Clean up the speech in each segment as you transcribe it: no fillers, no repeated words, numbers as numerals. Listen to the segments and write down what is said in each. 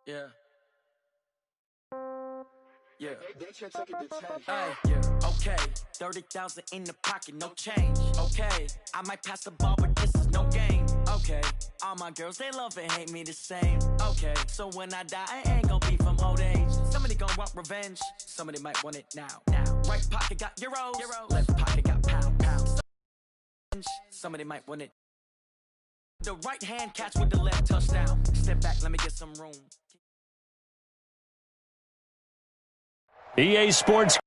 Yeah. Yeah. Hey, yeah. Okay. 30,000 in the pocket, no change. Okay. I might pass the ball, but this is no game. Okay. All my girls, they love and hate me the same. Okay. So when I die, I ain't gonna be from old age. Somebody gonna want revenge. Somebody might want it now. Right pocket got euros. Left pocket got pound. Somebody might want it. The right hand catch with the left touchdown. Step back, let me get some room. EA Sports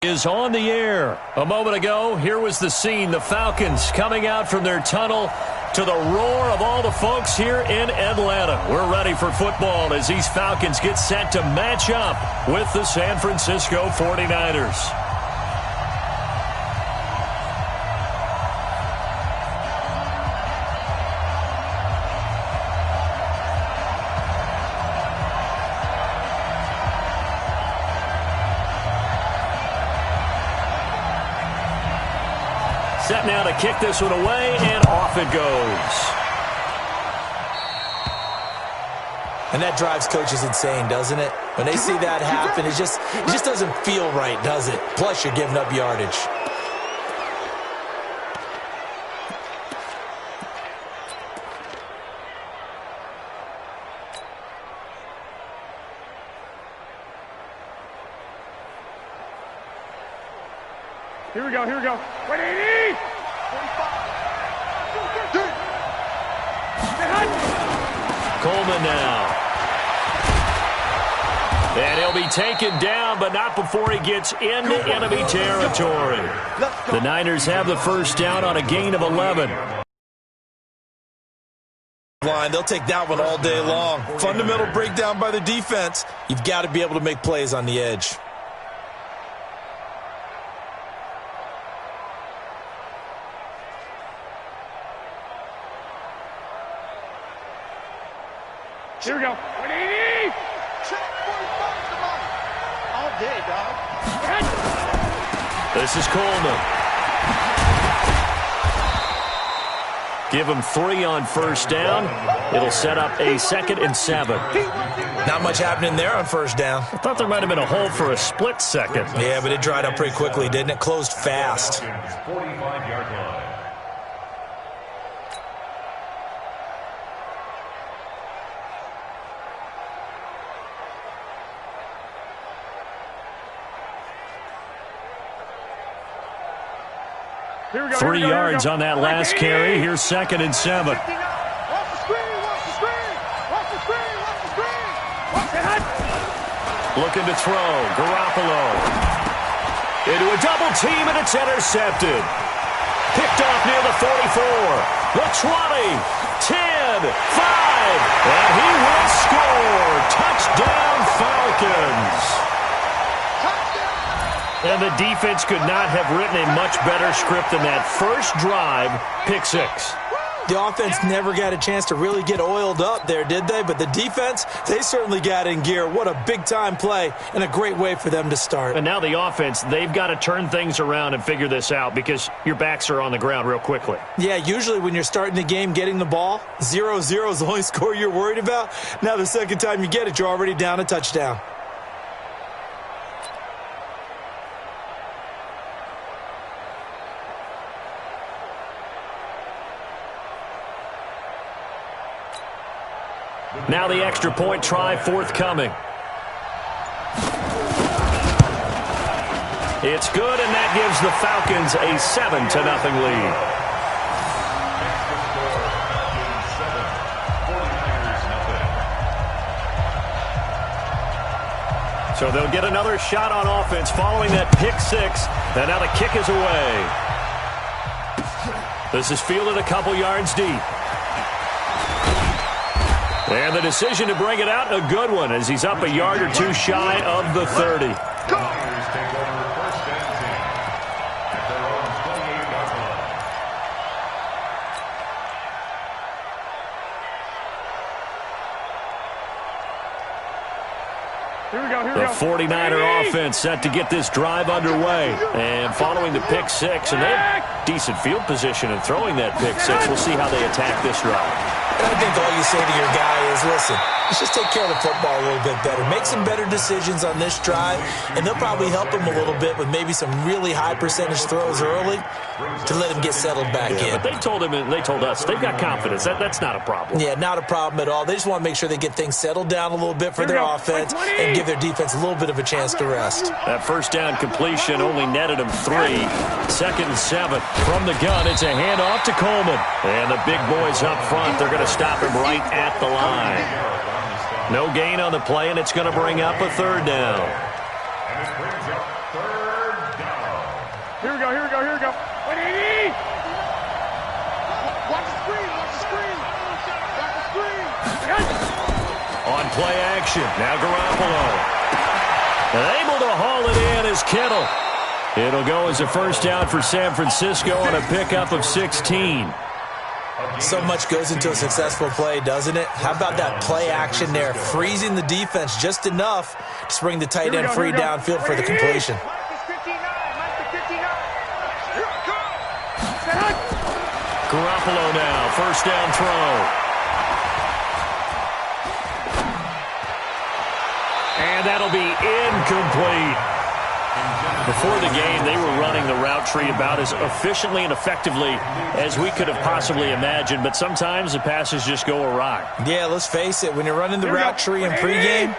is on the air. A moment ago, here was the scene. The Falcons coming out from their tunnel to the roar of all the folks here in Atlanta. We're ready for football as these Falcons get set to match up with the San Francisco 49ers. Set now to kick this one away, and off it goes. And that drives coaches insane, doesn't it? When they see that happen, it just doesn't feel right, does it? Plus, you're giving up yardage. Here we go, here we go. 180! 45. Coleman now. And he'll be taken down, but not before he gets into enemy territory. The Niners have the first down on a gain of 11. They'll take that one all day long. Fundamental breakdown by the defense. You've got to be able to make plays on the edge. Here we go. 180! Check 45 to mine. All day, dog. This is Coleman. Give him 3 on first down. It'll set up a 2nd and 7. Not much happening there on first down. I thought there might have been a hole for a split second. Yeah, but it dried up pretty quickly, didn't it? Closed fast. 45-yard line. Here we go, 3 yards on that last carry. Here's 2nd and 7. Watch the screen, watch the screen, watch the screen, watch the screen. Watch the head. Looking to throw. Garoppolo. Into a double team, and it's intercepted. Picked off near the 44. The 20. 10. 5. And he will score. Touchdown, Falcons. And the defense could not have written a much better script than that first drive, pick 6. The offense never got a chance to really get oiled up there, did they? But the defense, they certainly got in gear. What a big-time play and a great way for them to start. And now the offense, they've got to turn things around and figure this out because your backs are on the ground real quickly. Yeah, usually when you're starting the game getting the ball, 0-0 is the only score you're worried about. Now the second time you get it, you're already down a touchdown. Now the extra point try forthcoming. It's good, and that gives the Falcons a 7-0 lead. So they'll get another shot on offense following that pick 6, and now the kick is away. This is fielded a couple yards deep. And the decision to bring it out, a good one, as he's up a yard or 2 shy of the 30. The 49er offense set to get this drive underway. And following the pick 6, and decent field position and throwing that pick six. We'll see how they attack this drive. And I think all you say to your guy is, listen, let's just take care of the football a little bit better. Make some better decisions on this drive, and they'll probably help him a little bit with maybe some really high percentage throws early to let him get settled back in. But they told him and they told us they've got confidence. That's not a problem. Yeah, not a problem at all. They just want to make sure they get things settled down a little bit for their offense and give their defense a little bit of a chance to rest. That first down completion only netted him 3. 2nd and 7. From the gun, it's a handoff to Coleman. And the big boys up front, they're going to stop him right at the line. No gain on the play, and it's going to bring up a 3rd down. Here we go. What do you need? Watch the screen. On play action, now Garoppolo. And able to haul it in is Kittle. It'll go as a first down for San Francisco on a pickup of 16. So much goes into a successful play, doesn't it? How about that play action there, freezing the defense just enough to bring the tight end free downfield for the completion. Garoppolo now, first down throw. And that'll be incomplete. Before the game, they were running the route tree about as efficiently and effectively as we could have possibly imagined, but sometimes the passes just go awry. Yeah, let's face it. When you're running the route tree in pregame,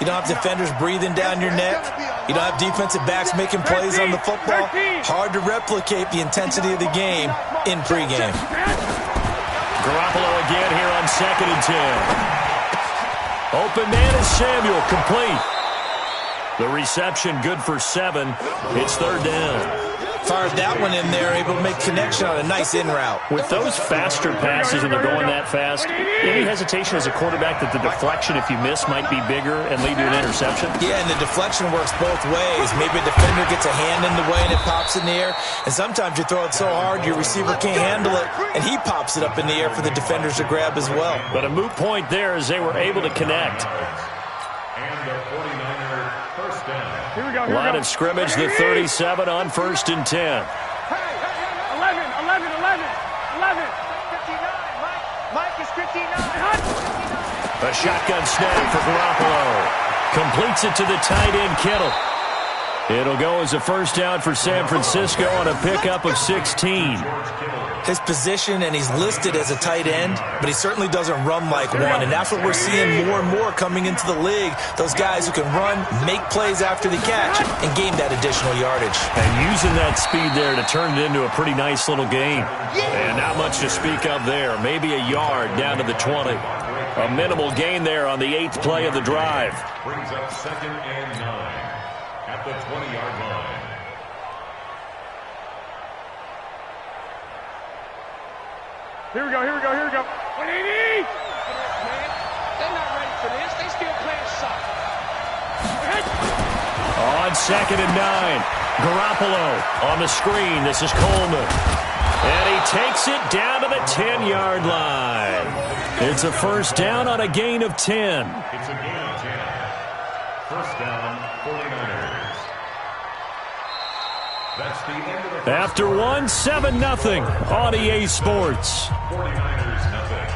you don't have defenders breathing down your neck. You don't have defensive backs making plays on the football. Hard to replicate the intensity of the game in pregame. Garoppolo again here on 2nd and 10. Open man is Samuel, complete. The reception good for 7. It's 3rd down. Fired that one in there, able to make connection on a nice in route. With those faster passes and they're going that fast, any hesitation as a quarterback that the deflection, if you miss, might be bigger and lead to an interception? Yeah, and the deflection works both ways. Maybe a defender gets a hand in the way and it pops in the air. And sometimes you throw it so hard your receiver can't handle it, and he pops it up in the air for the defenders to grab as well. But a moot point there as they were able to connect. And the 49er first down. Line of scrimmage, the 37 on 1st and 10. 11. 59. Mike is 59. A shotgun snap for Garoppolo. Completes it to the tight end, Kittle. It'll go as a first down for San Francisco on a pickup of 16. His position, and he's listed as a tight end, but he certainly doesn't run like one, and that's what we're seeing more and more coming into the league. Those guys who can run, make plays after the catch, and gain that additional yardage. And using that speed there to turn it into a pretty nice little game. And not much to speak of there. Maybe a yard down to the 20. A minimal gain there on the 8th play of the drive. Brings up 2nd and 9 at the 20-yard line. Here we go. What do you need? They're not ready for this. They still playing soccer. On 2nd and 9. Garoppolo on the screen. This is Coleman. And he takes it down to the 10-yard line. It's a first down on a gain of 10. It's a gain of 10. First down, 49ers. That's the end of the first After one, 7-0 on EA Sports. 49ers nothing.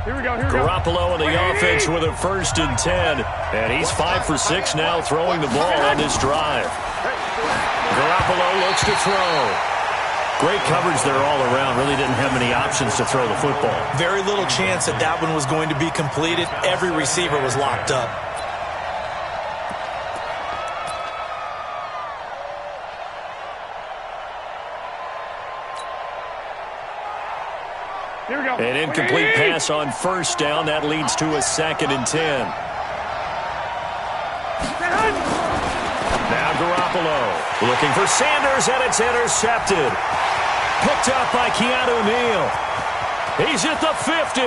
Here we go. Garoppolo in the offense with a 1st and 10. And he's 5 for 6 now throwing the ball on this drive. Garoppolo looks to throw. Great coverage there all around. Really didn't have many options to throw the football. Very little chance that that one was going to be completed. Every receiver was locked up. Here we go. An incomplete pass on 1st down. That leads to a 2nd and 10. Now Garoppolo looking for Sanders, and it's intercepted. Picked up by Keanu Neal. He's at the 50,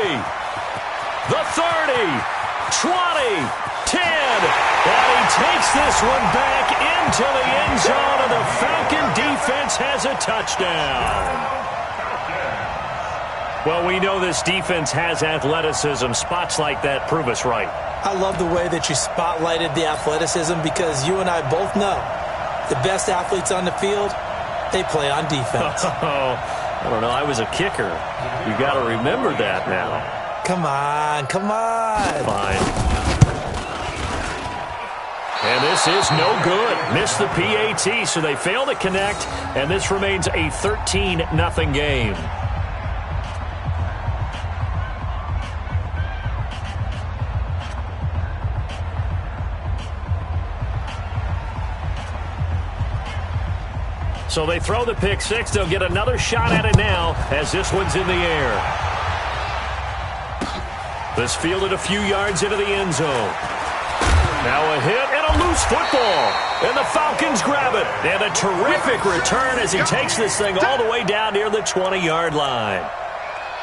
the 30, 20, 10. And he takes this one back into the end zone, and the Falcon defense has a touchdown. Well, we know this defense has athleticism. Spots like that prove us right. I love the way that you spotlighted the athleticism because you and I both know the best athletes on the field, they play on defense. I don't know. I was a kicker. You got to remember that now. Come on, come on. Fine. And this is no good. Missed the PAT, so they fail to connect, and this remains a 13-0 game. So they throw the pick six. They'll get another shot at it now as this one's in the air. This fielded a few yards into the end zone. Now a hit and a loose football. And the Falcons grab it. And a terrific return as he takes this thing all the way down near the 20-yard line.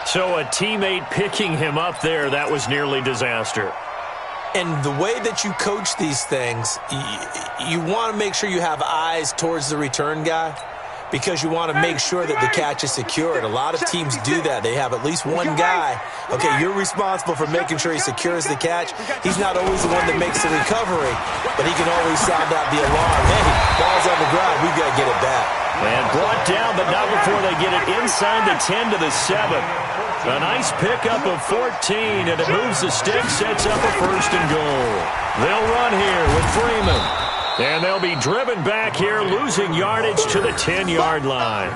So a teammate picking him up there, that was nearly disaster. And the way that you coach these things, you want to make sure you have eyes towards the return guy because you want to make sure that the catch is secured. A lot of teams do that. They have at least one guy. Okay, you're responsible for making sure he secures the catch. He's not always the one that makes the recovery, but he can always sound out the alarm. Hey, ball's on the ground. We've got to get it back. And brought down, but not before they get it inside the 10 to the 7. A nice pickup of 14, and it moves the stick, sets up a first and goal. They'll run here with Freeman. And they'll be driven back here, losing yardage to the 10-yard line.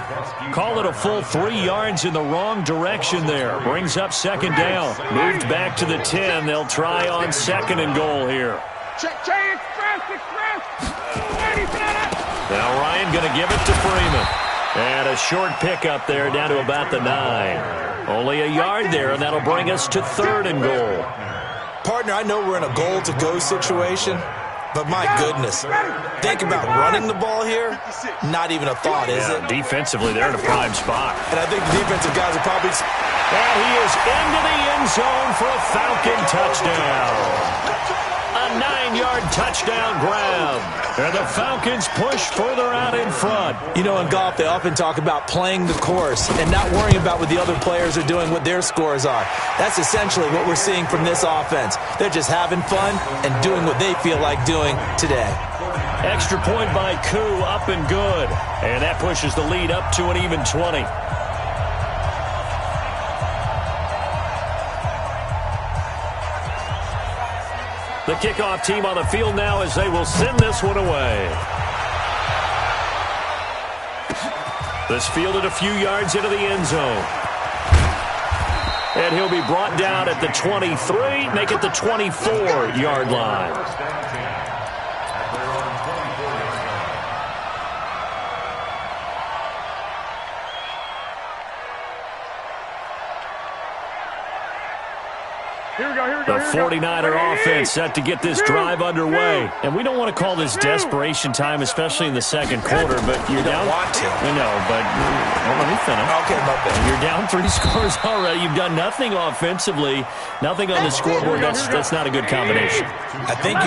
Call it a full 3 yards in the wrong direction there. Brings up second down. Moved back to the 10. They'll try on second and goal here. Now Ryan going to give it to Freeman. And a short pickup there down to about the 9. Only a yard there, and that'll bring us to third and goal. Partner, I know we're in a goal-to-go situation, but my goodness, think about running the ball here. Not even a thought, is it? Defensively, they're in a prime spot. And I think the defensive guys are probably... And he is into the end zone for a Falcon touchdown. A 9-yard touchdown grab. And the Falcons push further out in front. You know, in golf, they often talk about playing the course and not worrying about what the other players are doing, what their scores are. That's essentially what we're seeing from this offense. They're just having fun and doing what they feel like doing today. Extra point by Koo, up and good. And that pushes the lead up to an even 20. The kickoff team on the field now as they will send this one away. This fielded a few yards into the end zone. And he'll be brought down at the 23, make it the 24-yard line. The 49er offense set to get this drive underway. And we don't want to call this desperation time, especially in the second quarter, but you're down. Want to. I know, but let me finish. Okay, my bad. You're down 3 scores already. You've done nothing offensively, nothing on the scoreboard. That's not a good combination. I think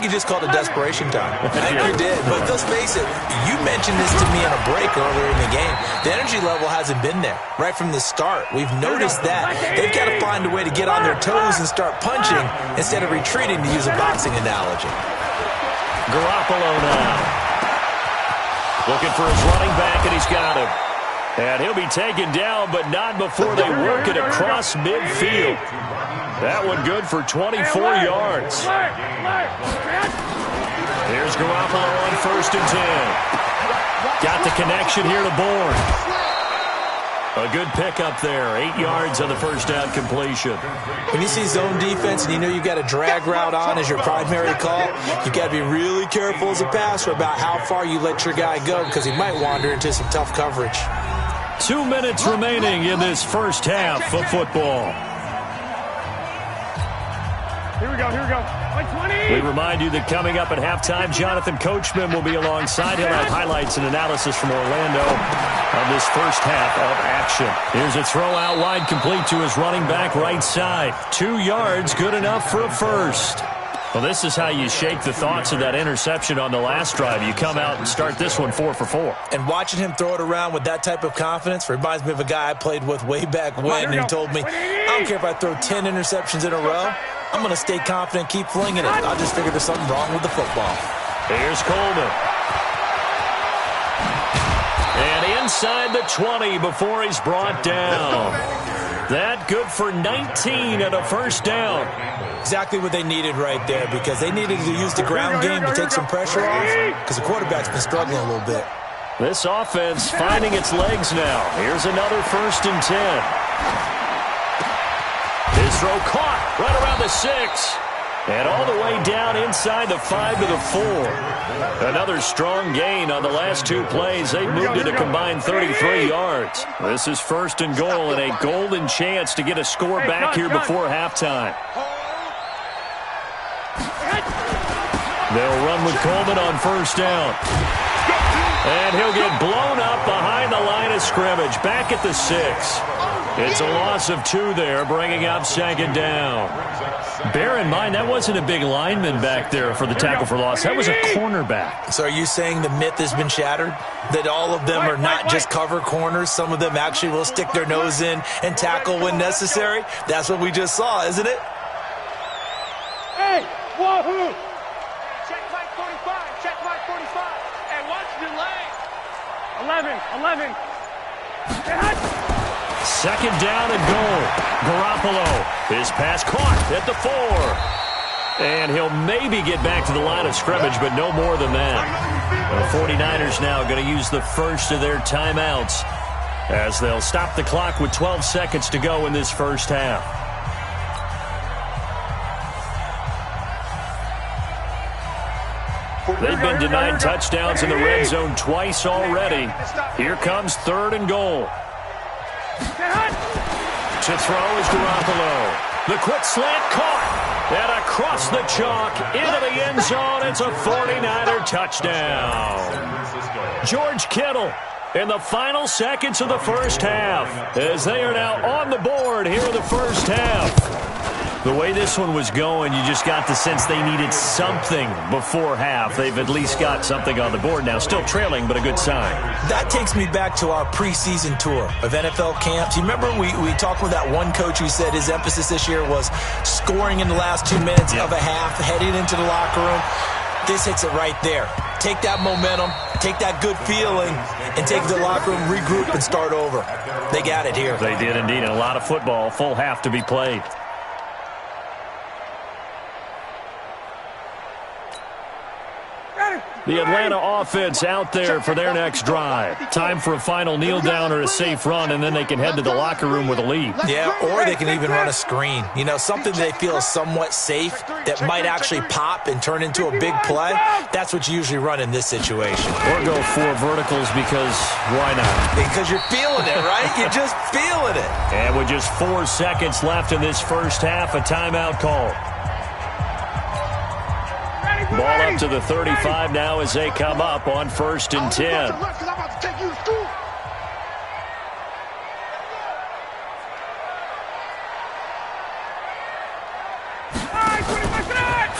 you just called it desperation time. I think you did. But let's face it, you mentioned this to me on a break earlier in the game. The energy level hasn't been there right from the start. We've noticed that. They've got to find a way to get on their toes and start punching instead of retreating, to use a boxing analogy. Garoppolo now. Looking for his running back, and he's got him. And he'll be taken down, but not before they work it across midfield. That one good for 24 yards. Here's Garoppolo on 1st and 10. Got the connection here to Bourne. A good pickup there. 8 yards on the first down completion. When you see zone defense and you know you've got a drag route on as your primary call, you've got to be really careful as a passer about how far you let your guy go because he might wander into some tough coverage. 2 minutes remaining in this first half of football. Here we go. Like 20. We remind you that coming up at halftime, Jonathan Coachman will be alongside. He'll have highlights and analysis from Orlando on this first half of action. Here's a throw out wide, complete to his running back right side. 2 yards, good enough for a first. Well, this is how you shake the thoughts of that interception on the last drive. You come out and start this one 4 for 4. And watching him throw it around with that type of confidence reminds me of a guy I played with way back when, and he told me, I don't care if I throw 10 interceptions in a row. I'm going to stay confident, keep flinging it. I just figured there's something wrong with the football. Here's Coleman. And inside the 20 before he's brought down. That good for 19 and a first down. Exactly what they needed right there, because they needed to use the ground game to take some pressure off, because the quarterback's been struggling a little bit. This offense finding its legs now. Here's another 1st and 10. His throw caught right around the 6. And all the way down inside the 5 to the 4. Another strong gain on the last 2 plays. They moved it a combined 33 yards. This is 1st and goal and a golden chance to get a score back here before halftime. They'll run with Coleman on 1st down. And he'll get blown up behind the line of scrimmage, back at the 6. It's a loss of 2 there, bringing up 2nd down. Bear in mind, that wasn't a big lineman back there for the tackle for loss. That was a cornerback. So are you saying the myth has been shattered? That all of them are not just cover corners? Some of them actually will stick their nose in and tackle when necessary? That's what we just saw, isn't it? Hey, wahoo! Check Mike 45, check Mike 45, and watch the lane. 11. 2nd down and goal. Garoppolo. His pass caught at the 4. And he'll maybe get back to the line of scrimmage, but no more than that. The 49ers now going to use the first of their timeouts as they'll stop the clock with 12 seconds to go in this first half. They've been denied touchdowns in the red zone twice already. Here comes 3rd and goal. To throw is Garoppolo. The quick slant caught. And across the chalk into the end zone. It's a 49er touchdown. George Kittle in the final seconds of the first half, as they are now on the board here in the first half. The way this one was going, you just got the sense they needed something before half. They've at least got something on the board now. Still trailing, but a good sign. That takes me back to our preseason tour of NFL camps. You remember we talked with that one coach who said his emphasis this year was scoring in the last 2 minutes of a half, heading into the locker room. This hits it right there. Take that momentum, take that good feeling, and take the locker room, regroup, and start over. They got it here. They did indeed. And a lot of football, full half to be played. The Atlanta offense out there for their next drive. Time for a final kneel down or a safe run, and then they can head to the locker room with a lead. Yeah, or they can even run a screen. You know, something they feel is somewhat safe that might actually pop and turn into a big play. That's what you usually run in this situation. Or go 4 verticals, because why not? Because you're feeling it, right? You're just feeling it. And with just 4 seconds left in this first half, a timeout call. Ball up to the 35 now as they come up on 1st and 10.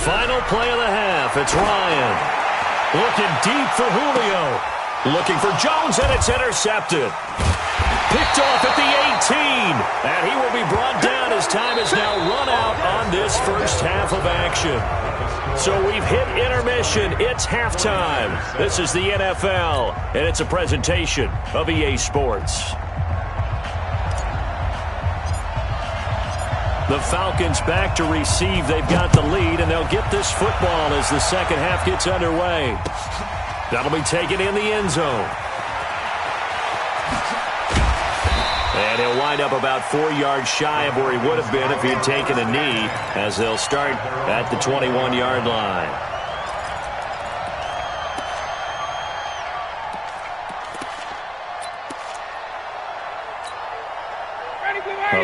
Final play of the half. It's Ryan. Looking deep for Julio. Looking for Jones, and it's intercepted. Picked off at the 18. And he will be brought down as time is now run out on this first half of action. So we've hit intermission. It's halftime. This is the NFL, and it's a presentation of EA Sports. The Falcons back to receive. They've got the lead, and they'll get this football as the second half gets underway. That'll be taken in the end zone. And he'll wind up about 4 yards shy of where he would have been if he had taken a knee, as they'll start at the 21-yard line.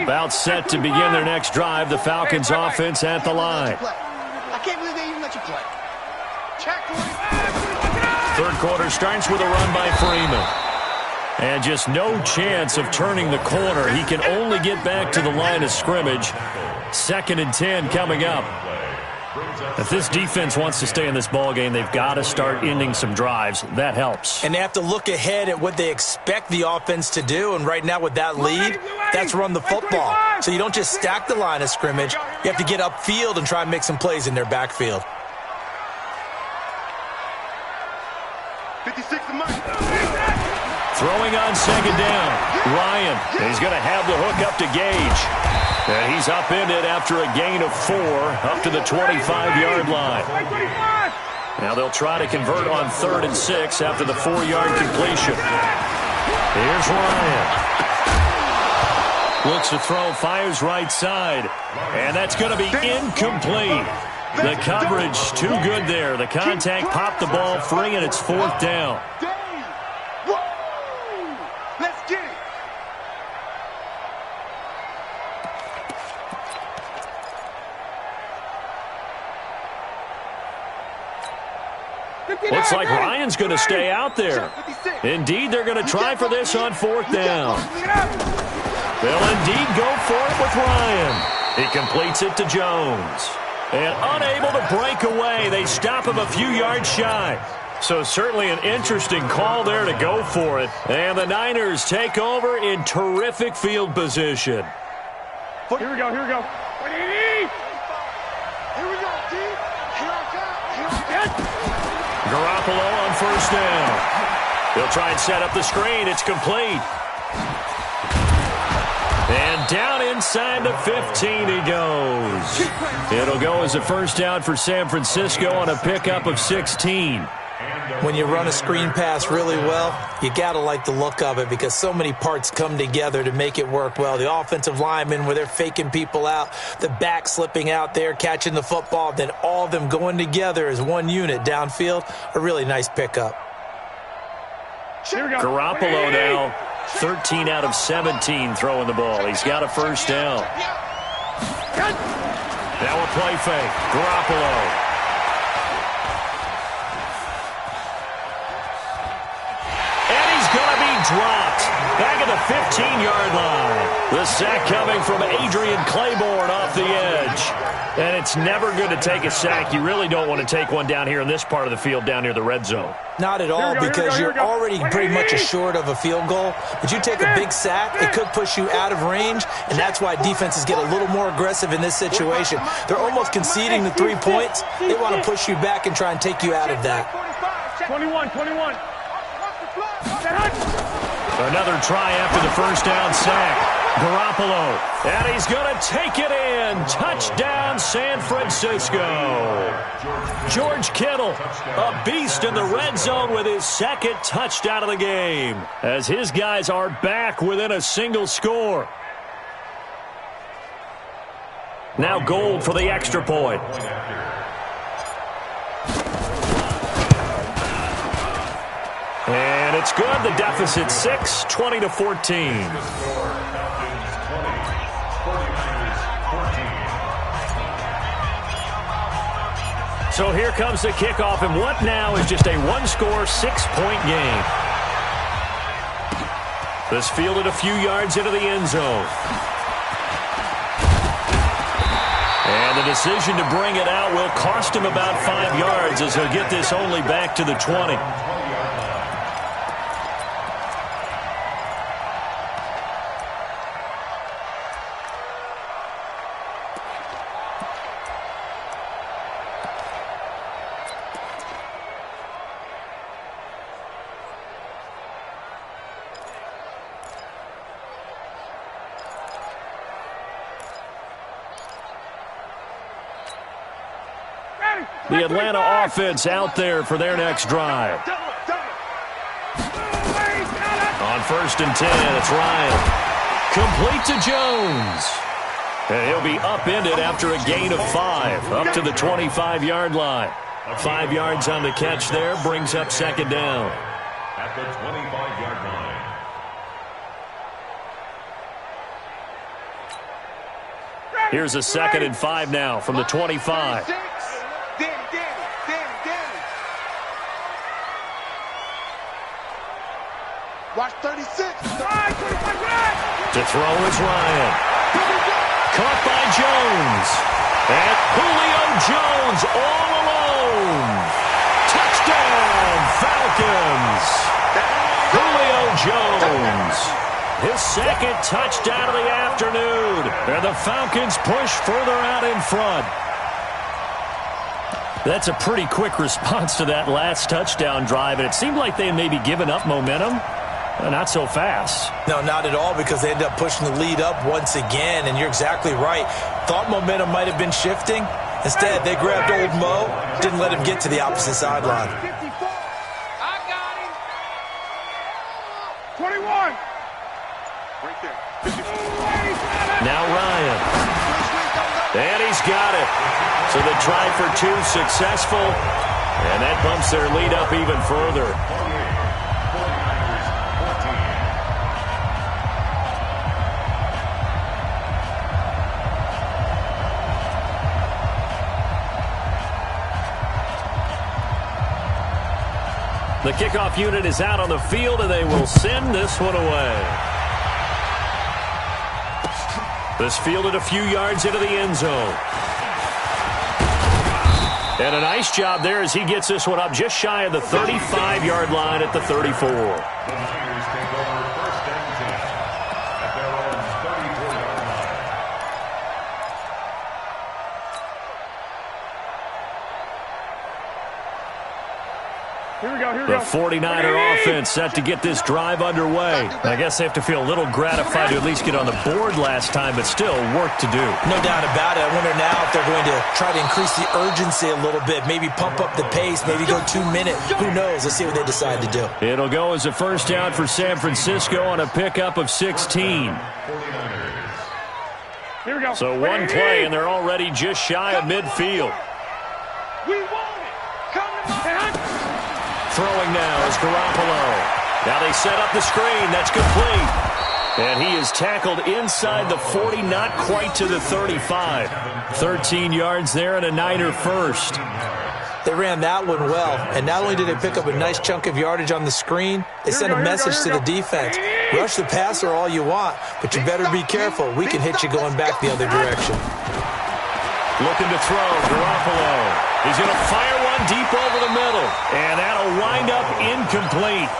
About set to begin their next drive. The Falcons offense at the line. I can't believe they even let you play. Third quarter starts with a run by Freeman. And just no chance of turning the corner. He can only get back to the line of scrimmage. 2nd and 10 coming up. If this defense wants to stay in this ball game, they've got to start ending some drives. That helps. And they have to look ahead at what they expect the offense to do. And right now with that lead, that's run the football. So you don't just stack the line of scrimmage. You have to get upfield and try and make some plays in their backfield. 56 to Mike. Throwing on second down. Ryan. He's going to have the hook up to Gage. And he's upended after a gain of 4 up to the 25-yard line. Now they'll try to convert on 3rd and 6 after the 4-yard completion. Here's Ryan. Looks to throw, fires right side. And that's going to be incomplete. The coverage too good there. The contact popped the ball free, and it's 4th down. Let's get it. Looks like Ryan's going to stay out there. Indeed, they're going to try for this on 4th down. They'll indeed go for it with Ryan. He completes it to Jones. And unable to break away, they stop him a few yards shy. So certainly an interesting call there to go for it. And the Niners take over in terrific field position. Here we go, here we go. Here we go, D. Here I come. Garoppolo on 1st down. He'll try and set up the screen. It's complete. And down inside the 15 he goes. It'll go as a 1st down for San Francisco on a pickup of 16. When you run a screen pass really well, you got to like the look of it because so many parts come together to make it work well. The offensive linemen where they're faking people out, the back slipping out there, catching the football, then all of them going together as one unit downfield, a really nice pickup. Garoppolo now, 13 out of 17 throwing the ball. He's got a 1st down. Now a play fake. Garoppolo. Dropped back at the 15-yard line. The sack coming from Adrian Claiborne off the edge. And it's never good to take a sack. You really don't want to take one down here in this part of the field down near the red zone. Not at all, because you're already pretty much assured of a field goal. But you take a big sack, it could push you out of range, and that's why defenses get a little more aggressive in this situation. They're almost conceding the 3 points. They want to push you back and try and take you out of that. 21. Another try after the 1st down sack. Garoppolo, and he's going to take it in. Touchdown, San Francisco. George Kittle, a beast in the red zone with his 2nd touchdown of the game, as his guys are back within a single score. Now Gold for the extra point. And it's good. The deficit 6, 20-14. So here comes the kickoff, and what now is just a 1-score, 6-point game. This fielded a few yards into the end zone. And the decision to bring it out will cost him about 5 yards as he'll get this only back to the 20. The Atlanta offense out there for their next drive. On 1st and 10, it's Ryan. Complete to Jones. And he'll be upended after a gain of 5, up to the 25-yard line. 5 yards on the catch there, brings up 2nd down. At the 25-yard line. Here's a 2nd and 5 now from the 25. Watch 36. To throw is Ryan. Caught by Jones. And Julio Jones Jones all alone. Touchdown, Falcons. Julio Jones. His second touchdown of the afternoon. And the Falcons push further out in front. That's a pretty quick response to that last touchdown drive, and it seemed like they had maybe given up momentum. Not so fast. No, not at all, because they ended up pushing the lead up once again, and you're exactly right. Thought momentum might have been shifting. Instead, they grabbed old Mo, didn't let him get to the opposite sideline. I got him. 21. Right there. Now Ryan. And he's got it. So the try for two successful, and that bumps their lead up even further. The kickoff unit is out on the field, and they will send this one away. This fielded a few yards into the end zone. And a nice job there as he gets this one up just shy of the 35-yard line at the 34. The Niners take over first and 10 at their own 34-yard line. Here we go, here we The go. 49er offense set to get this drive underway. I guess they have to feel a little gratified to at least get on the board last time, but still work to do. No doubt about it. I wonder now if they're going to try to increase the urgency a little bit, maybe pump up the pace, maybe go 2 minute. Who knows? Let's see what they decide to do. It'll go as a first down for San Francisco on a pickup of 16. Here we go. So one play, and they're already just shy of midfield. We want it. Come on. Throwing now is Garoppolo. Now they set up the screen. That's complete. And he is tackled inside the 40, not quite to the 35. 13 yards there and a Niner first. They ran that one well, and not only did they pick up a nice chunk of yardage on the screen, they sent a message to the defense. Rush the passer all you want, but you better be careful. We can hit you going back the other direction. Looking to throw, Garoppolo. He's going to fire one deep over the middle, and that'll wind up incomplete.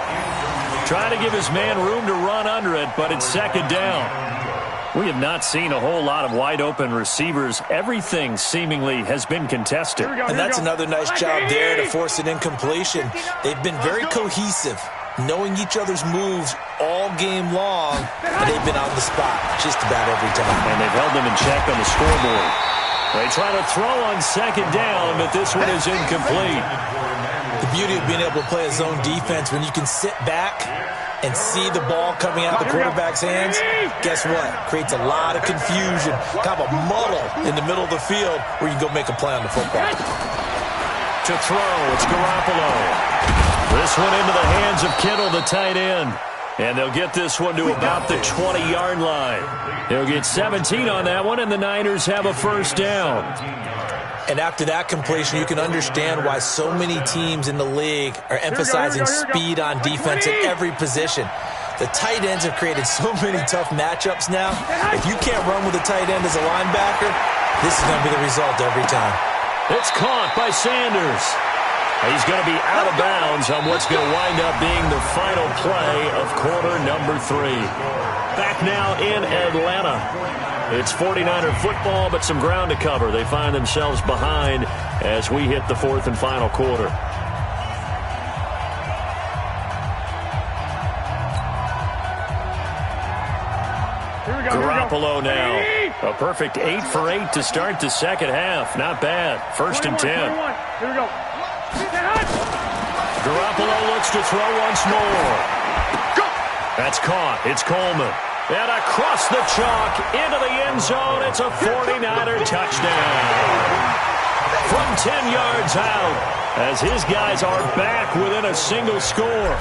Trying to give his man room to run under it, but it's second down. We have not seen a whole lot of wide-open receivers. Everything seemingly has been contested. And that's another nice job there to force an incompletion. They've been very cohesive, knowing each other's moves all game long, and they've been on the spot just about every time. And they've held them in check on the scoreboard. They try to throw on second down, but this one is incomplete. The beauty of being able to play a zone defense, when you can sit back and see the ball coming out of the quarterback's hands, guess what? Creates a lot of confusion, kind of a muddle in the middle of the field where you can go make a play on the football. To throw, it's Garoppolo. This one into the hands of Kittle, the tight end. And they'll get this one to about the 20-yard line. They'll get 17 on that one, and the Niners have a first down. And after that completion, you can understand why so many teams in the league are emphasizing speed on defense at every position. The tight ends have created so many tough matchups now. If you can't run with a tight end as a linebacker, this is going to be the result every time. It's caught by Sanders. He's going to be out of bounds on what's going to wind up being the final play of quarter number 3. Back now in Atlanta. It's 49er football, but some ground to cover. They find themselves behind as we hit the fourth and final quarter. Garoppolo now. A perfect 8 for 8 to start the second half. Not bad. First and 10. Here we go. Garoppolo looks to throw once more. That's caught. It's Coleman. And across the chalk into the end zone. It's a 49er touchdown. From 10 yards out as his guys are back within a single score.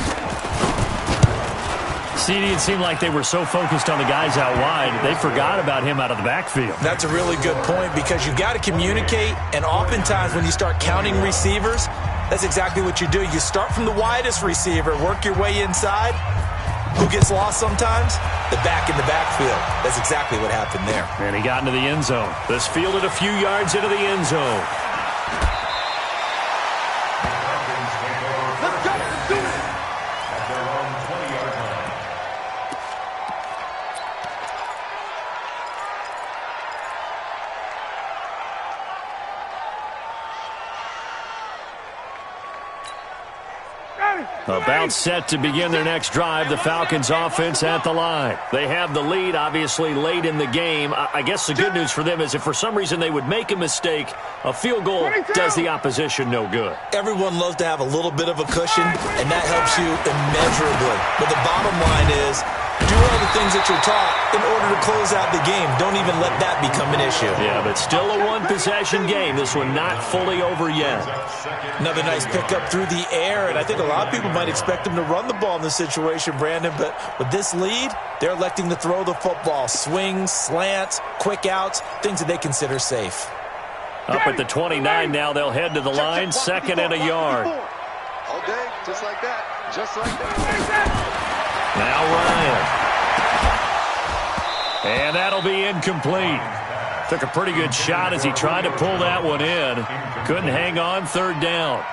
CD, it seemed like they were so focused on the guys out wide, they forgot about him out of the backfield. That's a really good point because you've got to communicate, and oftentimes when you start counting receivers, that's exactly what you do. You start from the widest receiver, work your way inside. Who gets lost sometimes? The back in the backfield. That's exactly what happened there. And he got into the end zone. This fielded a few yards into the end zone. Let's go. Let's do it. At their own 20-yard line. About set to begin their next drive, the Falcons offense at the line. They have the lead, obviously, late in the game. I guess the good news for them is if for some reason they would make a mistake, a field goal does the opposition no good. Everyone loves to have a little bit of a cushion, and that helps you immeasurably. But the bottom line is, do all the things that you're taught in order to close out the game. Don't even let that become an issue. Yeah, but still a one-possession game. This one not fully over yet. Another nice pickup through the air, and I think a lot of people might expect him to run the ball in this situation, Brandon, but with this lead, they're electing to throw the football. Swings, slants, quick outs, things that they consider safe. Up at the 29 now, they'll head to the line, second and a yard. All day, just like that. Just like that. Now Ryan. And that'll be incomplete. Took a pretty good shot as he tried to pull that one in. Couldn't hang on, third down.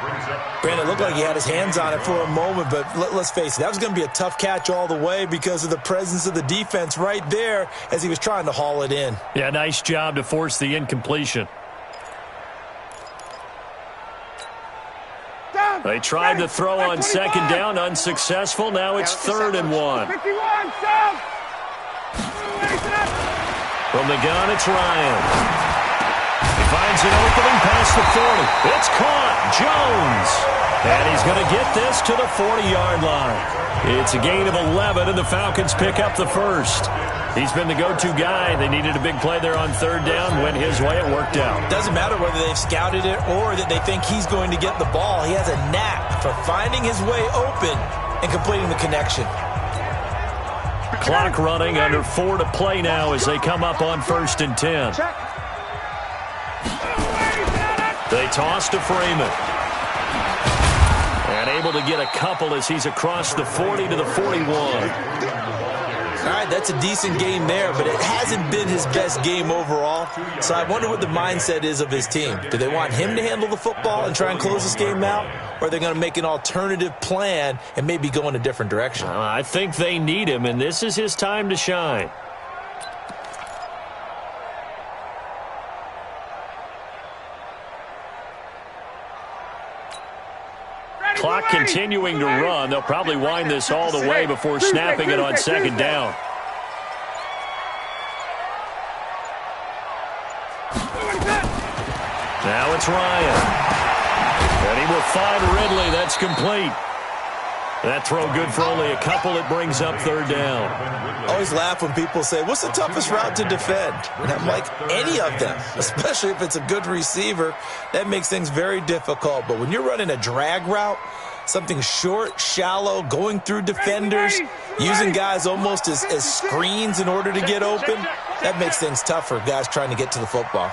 Brandon, it looked like he had his hands on it for a moment, but let's face it, that was going to be a tough catch all the way because of the presence of the defense right there as he was trying to haul it in. Yeah, nice job to force the incompletion. They tried to throw on second down, unsuccessful. Now it's 3rd and 1. 51, From the gun, it's Ryan. He finds an opening past the 40. It's caught. Jones. And he's going to get this to the 40-yard line. It's a gain of 11, and the Falcons pick up the first. He's been the go-to guy. They needed a big play there on third down. Went his way. It worked out. Doesn't matter whether they've scouted it or that they think he's going to get the ball. He has a knack for finding his way open and completing the connection. Clock running, under 4 to play now as they come up on 1st and 10. They toss to Freeman. And able to get a couple as he's across the 40 to the 41. All right, that's a decent game there, but it hasn't been his best game overall. So I wonder what the mindset is of his team. Do they want him to handle the football and try and close this game out? Or are they going to make an alternative plan and maybe go in a different direction? I think they need him, and this is his time to shine. Clock continuing to run. They'll probably wind this all the way before snapping it on second down. Now it's Ryan. And he will find Ridley. That's complete. That throw good for only a couple. It brings up 3rd down. I always laugh when people say, what's the toughest route to defend? And I'm like, any of them, especially if it's a good receiver. That makes things very difficult. But when you're running a drag route, something short, shallow, going through defenders, using guys almost as screens in order to get open, that makes things tough for guys trying to get to the football.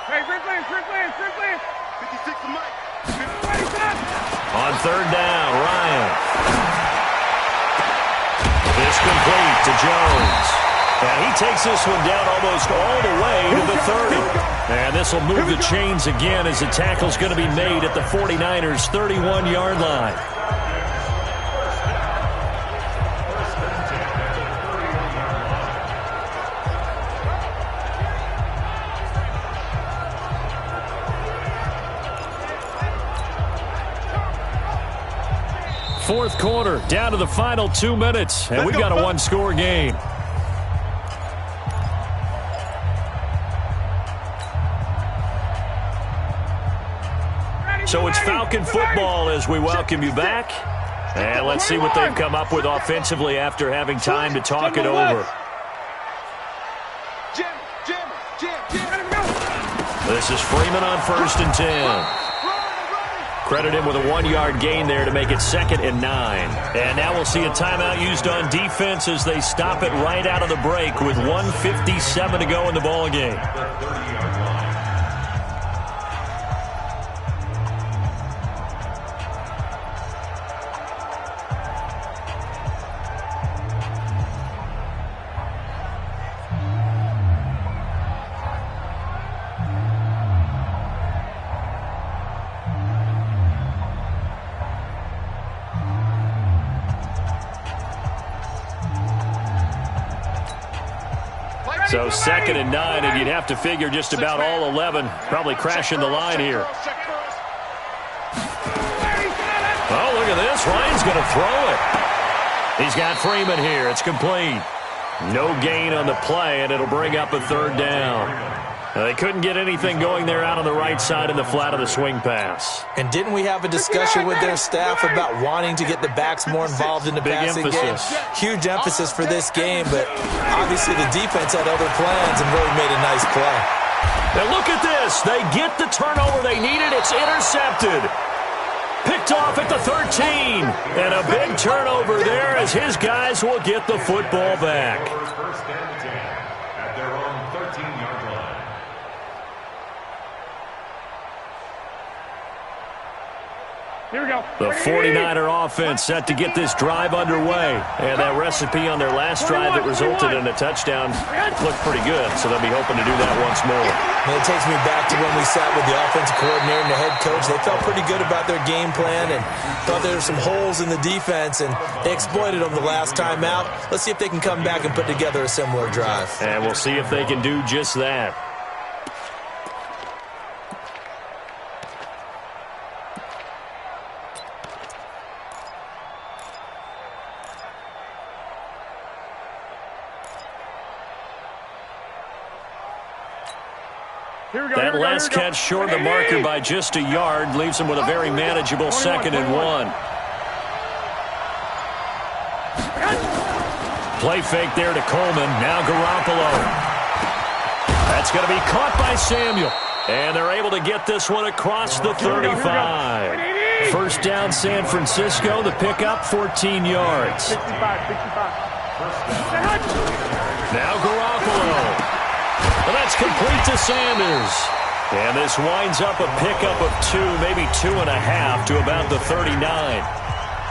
Hey, Rick Lance. 56 to Mike. On 3rd down, Ryan. This complete to Jones. And he takes this one down almost all the way to the 30. And this will move the chains again as the tackle's going to be made at the 49ers' 31-yard line. Fourth quarter, down to the final 2 minutes, and we've got a one-score game. So it's Falcon football as we welcome you back. And let's see what they've come up with offensively after having time to talk it over. This is Freeman on 1st and 10. Credit him with a 1-yard gain there to make it 2nd and 9. And now we'll see a timeout used on defense as they stop it right out of the break with 1:57 to go in the ballgame. So 2nd and 9, and you'd have to figure just about all 11 probably crashing the line here. Oh, look at this. Ryan's going to throw it. He's got Freeman here. It's complete. No gain on the play, and it'll bring up a 3rd down. Now, they couldn't get anything going there out on the right side in the flat of the swing pass. And didn't we have a discussion with their staff about wanting to get the backs more involved in the passing game? Huge emphasis for this game, but obviously the defense had other plans and really made a nice play. Now look at this. They get the turnover they needed. It's intercepted. Picked off at the 13. And a big turnover there as his guys will get the football back. First and 10 at their own 13-yard line. Here we go. The 49er offense set to get this drive underway. And that recipe on their last drive that resulted in a touchdown looked pretty good, so they'll be hoping to do that once more. And it takes me back to when we sat with the offensive coordinator and the head coach. They felt pretty good about their game plan and thought there were some holes in the defense, and they exploited them the last time out. Let's see if they can come back and put together a similar drive. And we'll see if they can do just that. That last catch short of the marker by just a yard leaves him with a very manageable 2nd and 1. Play fake there to Coleman. Now Garoppolo. That's going to be caught by Samuel. And they're able to get this one across the 35. First down San Francisco. The pickup 14 yards. 65. Now Garoppolo. Well, that's complete to Sanders. And this winds up a pickup of 2, maybe 2.5 to about the 39.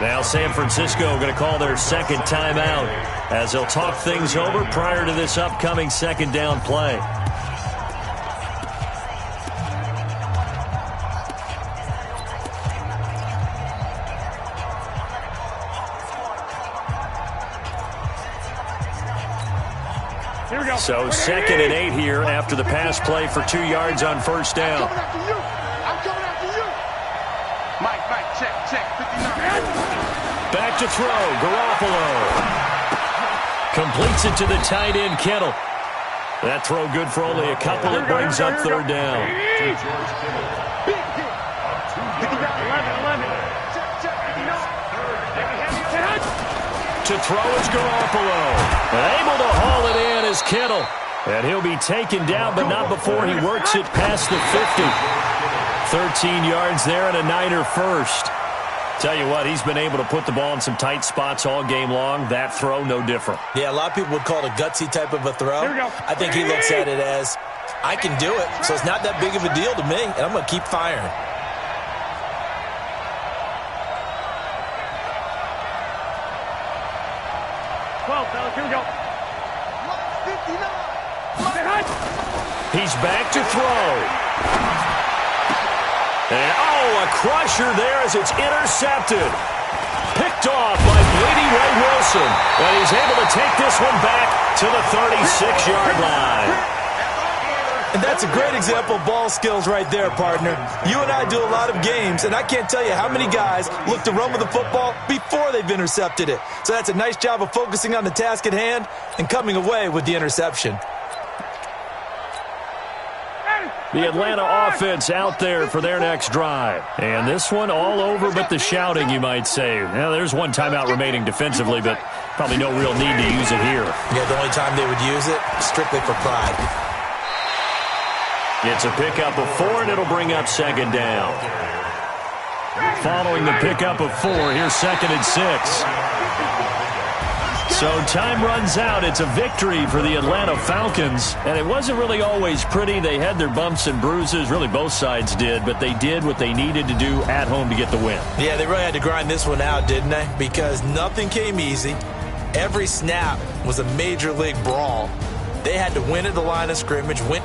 Now San Francisco going to call their 2nd timeout as they'll talk things over prior to this upcoming 2nd down play. So 2nd and 8 here after the pass play for 2 yards on first down. I'm coming after you. Mike, check. 59. Back to throw. Garoppolo. Completes it to the tight end, Kittle. That throw good for only a couple. It brings up 3rd down. Big hit. 11. To throw is Garoppolo. Able to haul it in is Kittle. And he'll be taken down, but not before he works it past the 50. 13 yards there and a Niner first. Tell you what, he's been able to put the ball in some tight spots all game long. That throw, no different. Yeah, a lot of people would call it a gutsy type of a throw. I think he looks at it as, I can do it, so it's not that big of a deal to me, and I'm going to keep firing. Here we go. 59. He's back to throw. And, a crusher there as it's intercepted. Picked off by Brady Ray Wilson. And he's able to take this one back to the 36-yard line. And that's a great example of ball skills right there, partner. You and I do a lot of games, and I can't tell you how many guys look to run with the football before they've intercepted it. So that's a nice job of focusing on the task at hand and coming away with the interception. The Atlanta offense out there for their next drive. And this one all over but the shouting, you might say. Now, there's one timeout remaining defensively, but probably no real need to use it here. Yeah, the only time they would use it, strictly for pride. It's a pickup of 4, and it'll bring up 2nd down. Following the pickup of 4, here's 2nd and 6. So time runs out. It's a victory for the Atlanta Falcons. And it wasn't really always pretty. They had their bumps and bruises. Really, both sides did. But they did what they needed to do at home to get the win. Yeah, they really had to grind this one out, didn't they? Because nothing came easy. Every snap was a major league brawl. They had to win at the line of scrimmage, win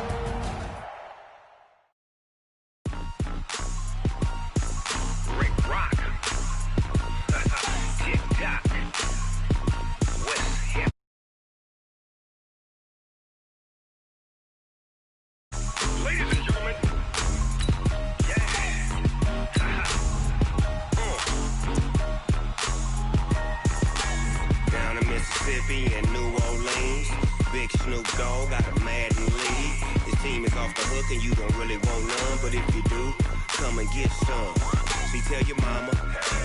a Madden league. This team is off the hook and you don't really want none, but if you do, come and get some. See, tell your mama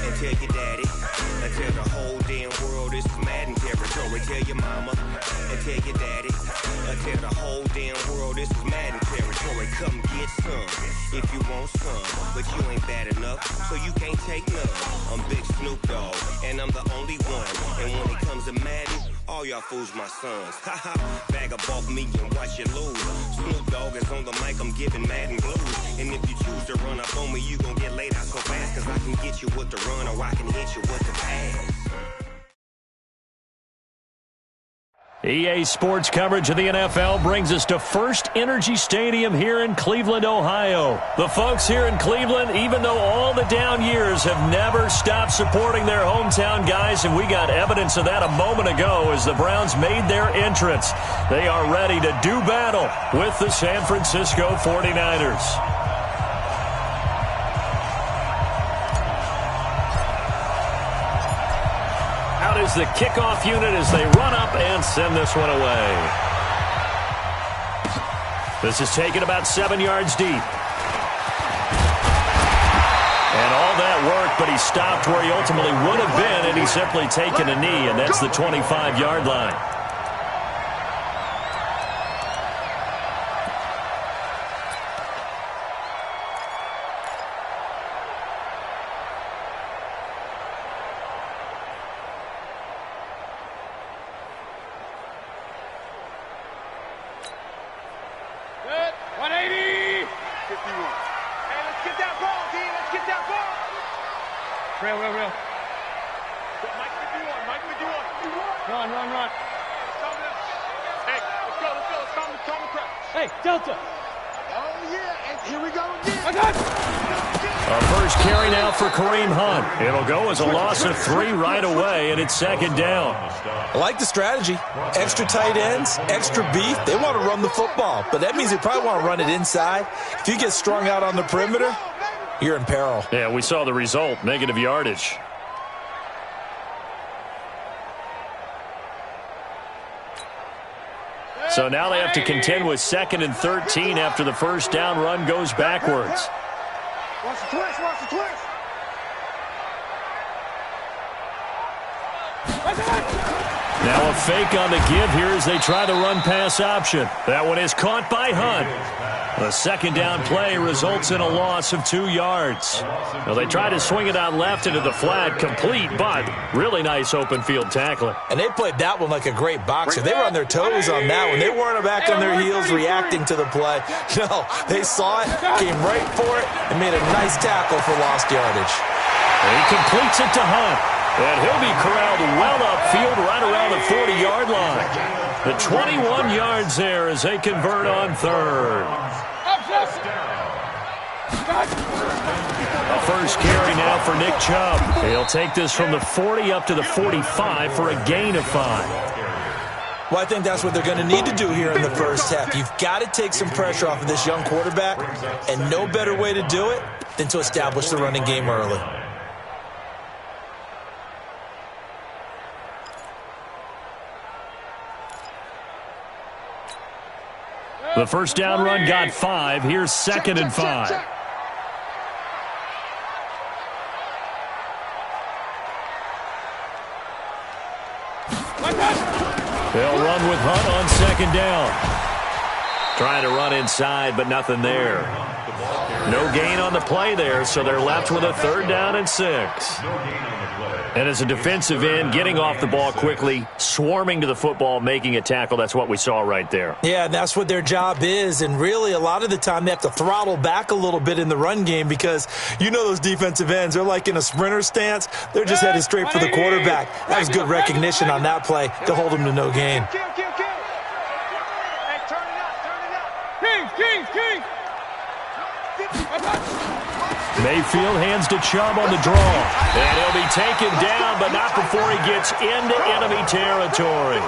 and tell your daddy and tell the whole damn world this is Madden territory. Tell your mama and tell your daddy and tell the whole damn world this is Madden territory. Come get some if you want some, but you ain't bad enough, so you can't take none. I'm Big Snoop Dogg, and I'm the only one. And when it comes to Madden, all y'all fools my sons. Haha, bag up off me and watch you lose. Snoop Dogg is on the mic, I'm giving Madden blues. And if you choose to run up on me, you gon' get laid out so fast, cause I can get you with the run or I can hit you with the pass. EA Sports coverage of the NFL brings us to First Energy Stadium here in Cleveland, Ohio. The folks here in Cleveland, even though all the down years, have never stopped supporting their hometown guys, and we got evidence of that a moment ago as the Browns made their entrance. They are ready to do battle with the San Francisco 49ers. Is the kickoff unit as they run up and send this one away. This is taken about 7 yards deep. And all that worked, but he stopped where he ultimately would have been, and he's simply taken a knee, and that's the 25-yard line. It'll go as a loss of 3 right away, and it's second down. I like the strategy. Extra tight ends, extra beef. They want to run the football, but that means they probably want to run it inside. If you get strung out on the perimeter, you're in peril. Yeah, we saw the result, negative yardage. So now they have to contend with 2nd and 13 after the first down run goes backwards. Watch the twist, watch the twist. Now a fake on the give here as they try the run-pass option. That one is caught by Hunt. The second down play results in a loss of 2 yards. Now they try to swing it out left into the flat, complete, but really nice open field tackling. And they played that one like a great boxer. They were on their toes on that one. They weren't back on their heels reacting to the play. No, they saw it, came right for it, and made a nice tackle for lost yardage. And he completes it to Hunt. And he'll be corralled well upfield right around the 40-yard line. The 21 yards there as they convert on third. A first carry now for Nick Chubb. He'll take this from the 40 up to the 45 for a gain of 5. Well, I think that's what they're going to need to do here in the first half. You've got to take some pressure off of this young quarterback, and no better way to do it than to establish the running game early. The first down run got 5. Here's 2nd and 5. They'll run with Hunt on 2nd down. Trying to run inside, but nothing there. No gain on the play there, so they're left with a 3rd down and 6. And as a defensive end, getting off the ball quickly, swarming to the football, making a tackle, that's what we saw right there. Yeah, that's what their job is. And really, a lot of the time, they have to throttle back a little bit in the run game because you know those defensive ends, they're like in a sprinter stance. They're just headed straight for the quarterback. That was good recognition on that play to hold him to no gain. Hey, turn it up, turn it up. King. Mayfield hands to Chubb on the draw. And he'll be taken down, but not before he gets into enemy territory.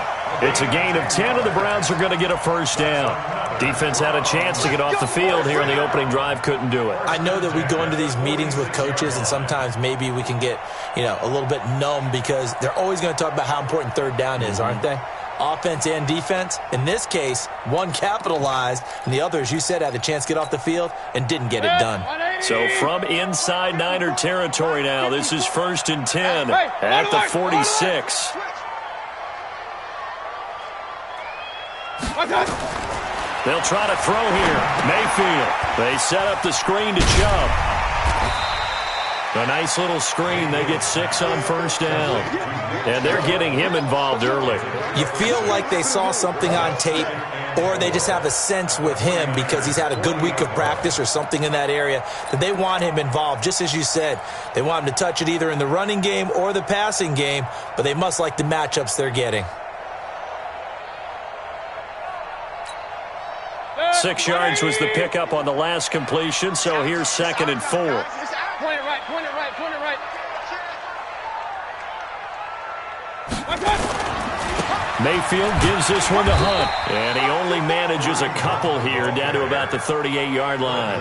It's a gain of 10, and the Browns are going to get a first down. Defense had a chance to get off the field here in the opening drive, couldn't do it. I know that we go into these meetings with coaches, and sometimes maybe we can get, a little bit numb because they're always going to talk about how important 3rd down is, aren't they? offense and defense. In this case, one capitalized, and the other, as you said, had a chance to get off the field and didn't get it done. So from inside Niner territory now, this is 1st and 10 at the 46. They'll try to throw here. Mayfield. They set up the screen to Chubb. A nice little screen. They get 6 on 1st down. And they're getting him involved early. You feel like they saw something on tape, or they just have a sense with him because he's had a good week of practice or something in that area that they want him involved. Just as you said, they want him to touch it either in the running game or the passing game, but they must like the matchups they're getting. 6 yards was the pickup on the last completion, so here's 2nd and 4. Point it right, point it right, point it right. Mayfield gives this one to Hunt, and he only manages a couple here down to about the 38-yard line.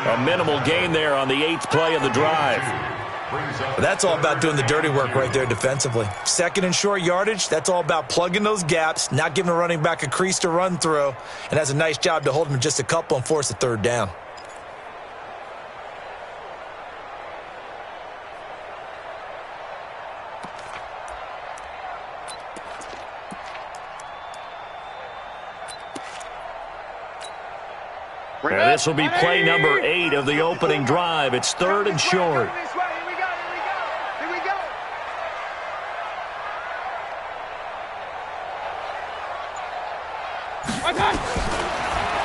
A minimal gain there on the 8th play of the drive. But that's all about doing the dirty work right there defensively. 2nd and short yardage, that's all about plugging those gaps, not giving a running back a crease to run through, and has a nice job to hold him just a couple and force a 3rd down. And this will be play number 8 of the opening drive. It's 3rd and short.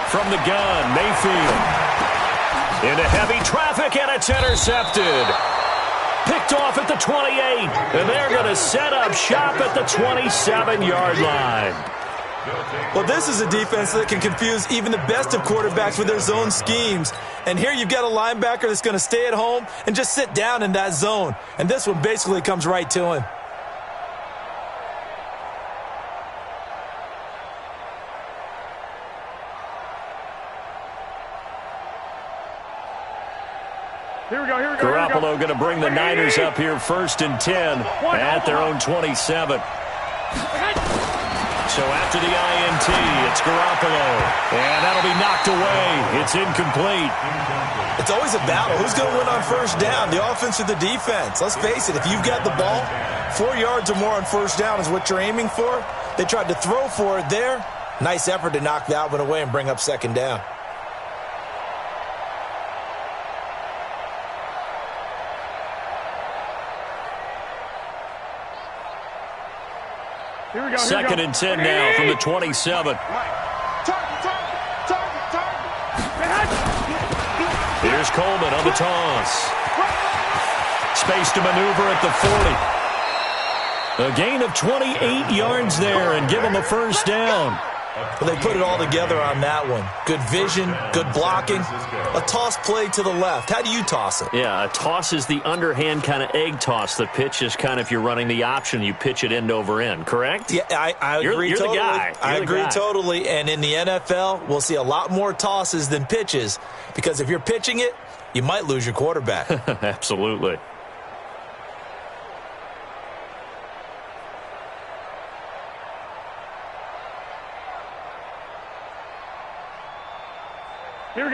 From the gun, Mayfield. Into heavy traffic, and it's intercepted. Picked off at the 28, and they're going to set up shop at the 27-yard line. Well, this is a defense that can confuse even the best of quarterbacks with their zone schemes. And here you've got a linebacker that's going to stay at home and just sit down in that zone. And this one basically comes right to him. Garoppolo going to bring the Niners up here 1st and 10 at their own 27. So after the INT, it's Garoppolo. And that'll be knocked away. It's incomplete. It's always a battle. Who's going to win on 1st down, the offense or the defense? Let's face it, if you've got the ball, 4 yards or more on 1st down is what you're aiming for. They tried to throw for it there. Nice effort to knock that one away and bring up 2nd down. Here we go, 2nd and 10 now from the 27. Here's Coleman on the toss. Space to maneuver at the 40. A gain of 28 yards there and give them a 1st down. Well, they put it all together on that one. Good vision, good blocking. A toss play to the left. How do you toss it? Yeah, a toss is the underhand kind of egg toss. The pitch is kind of, if you're running the option, you pitch it end over end, correct? Yeah, I agree you're totally. The guy. I agree totally. And in the NFL, we'll see a lot more tosses than pitches because if you're pitching it, you might lose your quarterback. Absolutely.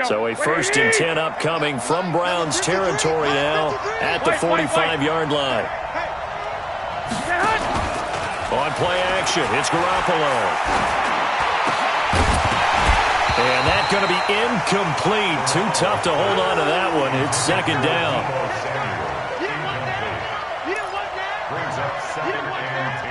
So a 1st and 10 upcoming from Browns territory now at the 45-yard line. On play action, it's Garoppolo. And that's going to be incomplete. Too tough to hold on to that one. It's 2nd down. Brings up 2nd and 10.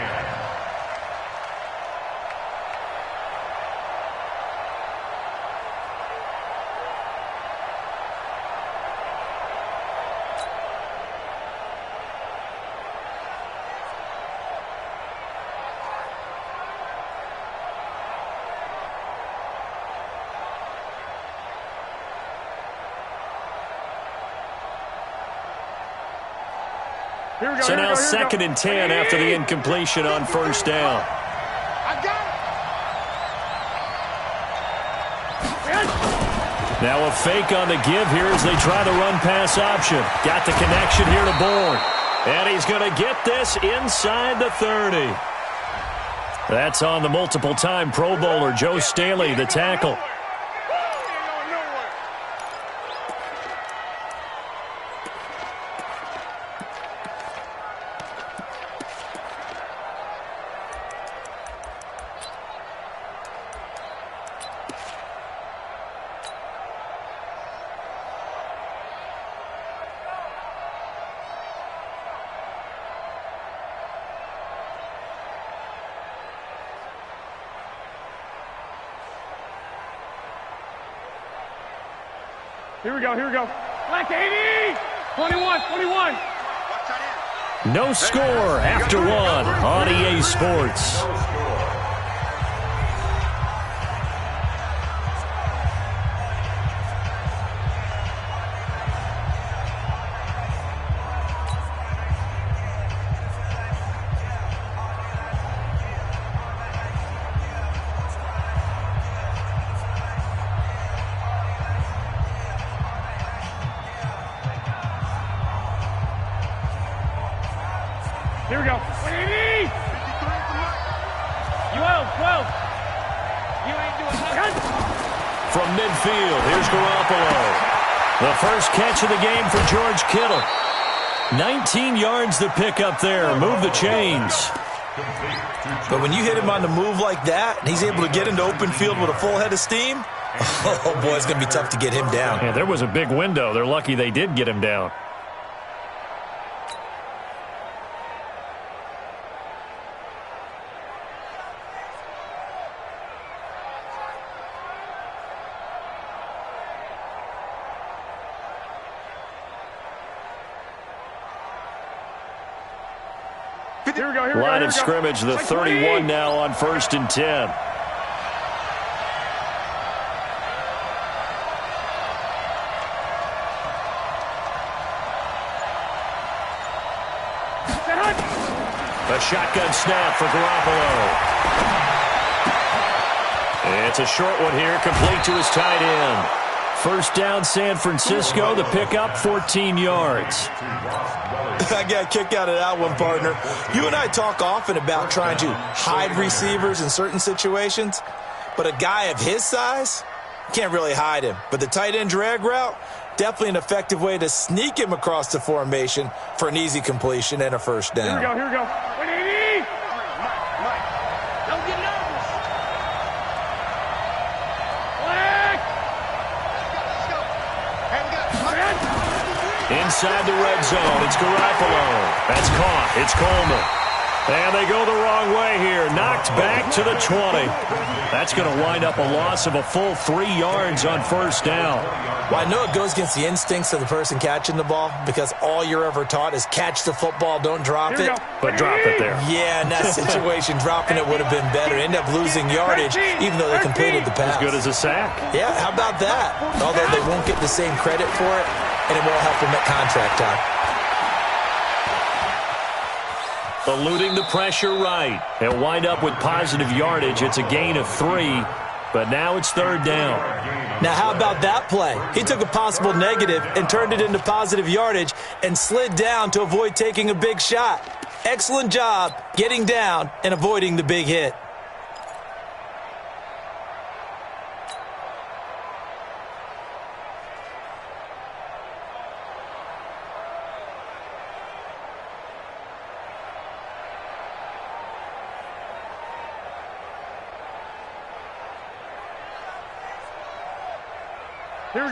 So now 2nd and 10 after the incompletion on 1st down. Now a fake on the give here as they try the run-pass option. Got the connection here to Bourne. And he's going to get this inside the 30. That's on the multiple-time Pro Bowler Joe Staley, the tackle. Here we go, here we go. Black 80! 21, 21. No score after one on EA Sports. Here we go. 180! 12. You ain't doing nothing. From midfield, here's Garoppolo. The first catch of the game for George Kittle. 19 yards to pick up there. Move the chains. But when you hit him on the move like that, and he's able to get into open field with a full head of steam, oh, boy, it's going to be tough to get him down. Yeah, there was a big window. They're lucky they did get him down. Line of scrimmage, the 31 now on 1st and 10. A shotgun snap for Garoppolo. It's a short one here, complete to his tight end. First down, San Francisco. The pickup, 14 yards. I got a kick out of that one, partner. You and I talk often about trying to hide receivers in certain situations, but a guy of his size, can't really hide him. But the tight end drag route, definitely an effective way to sneak him across the formation for an easy completion and a first down. Here we go. 180! Mike, don't get nervous. Inside the red zone, it's Garoppolo. That's caught. It's Coleman. And they go the wrong way here. Knocked back to the 20. That's going to wind up a loss of a full 3 yards on first down. Well, I know it goes against the instincts of the person catching the ball because all you're ever taught is catch the football, don't drop it. But drop it there. Yeah, in that situation, dropping it would have been better. End up losing yardage, even though they completed the pass. As good as a sack. Yeah, how about that? Although they won't get the same credit for it, and it won't help them at contract time. Eluding the pressure right. They'll wind up with positive yardage. It's a gain of 3, but now it's third down. Now, how about that play? He took a possible negative and turned it into positive yardage and slid down to avoid taking a big shot. Excellent job getting down and avoiding the big hit.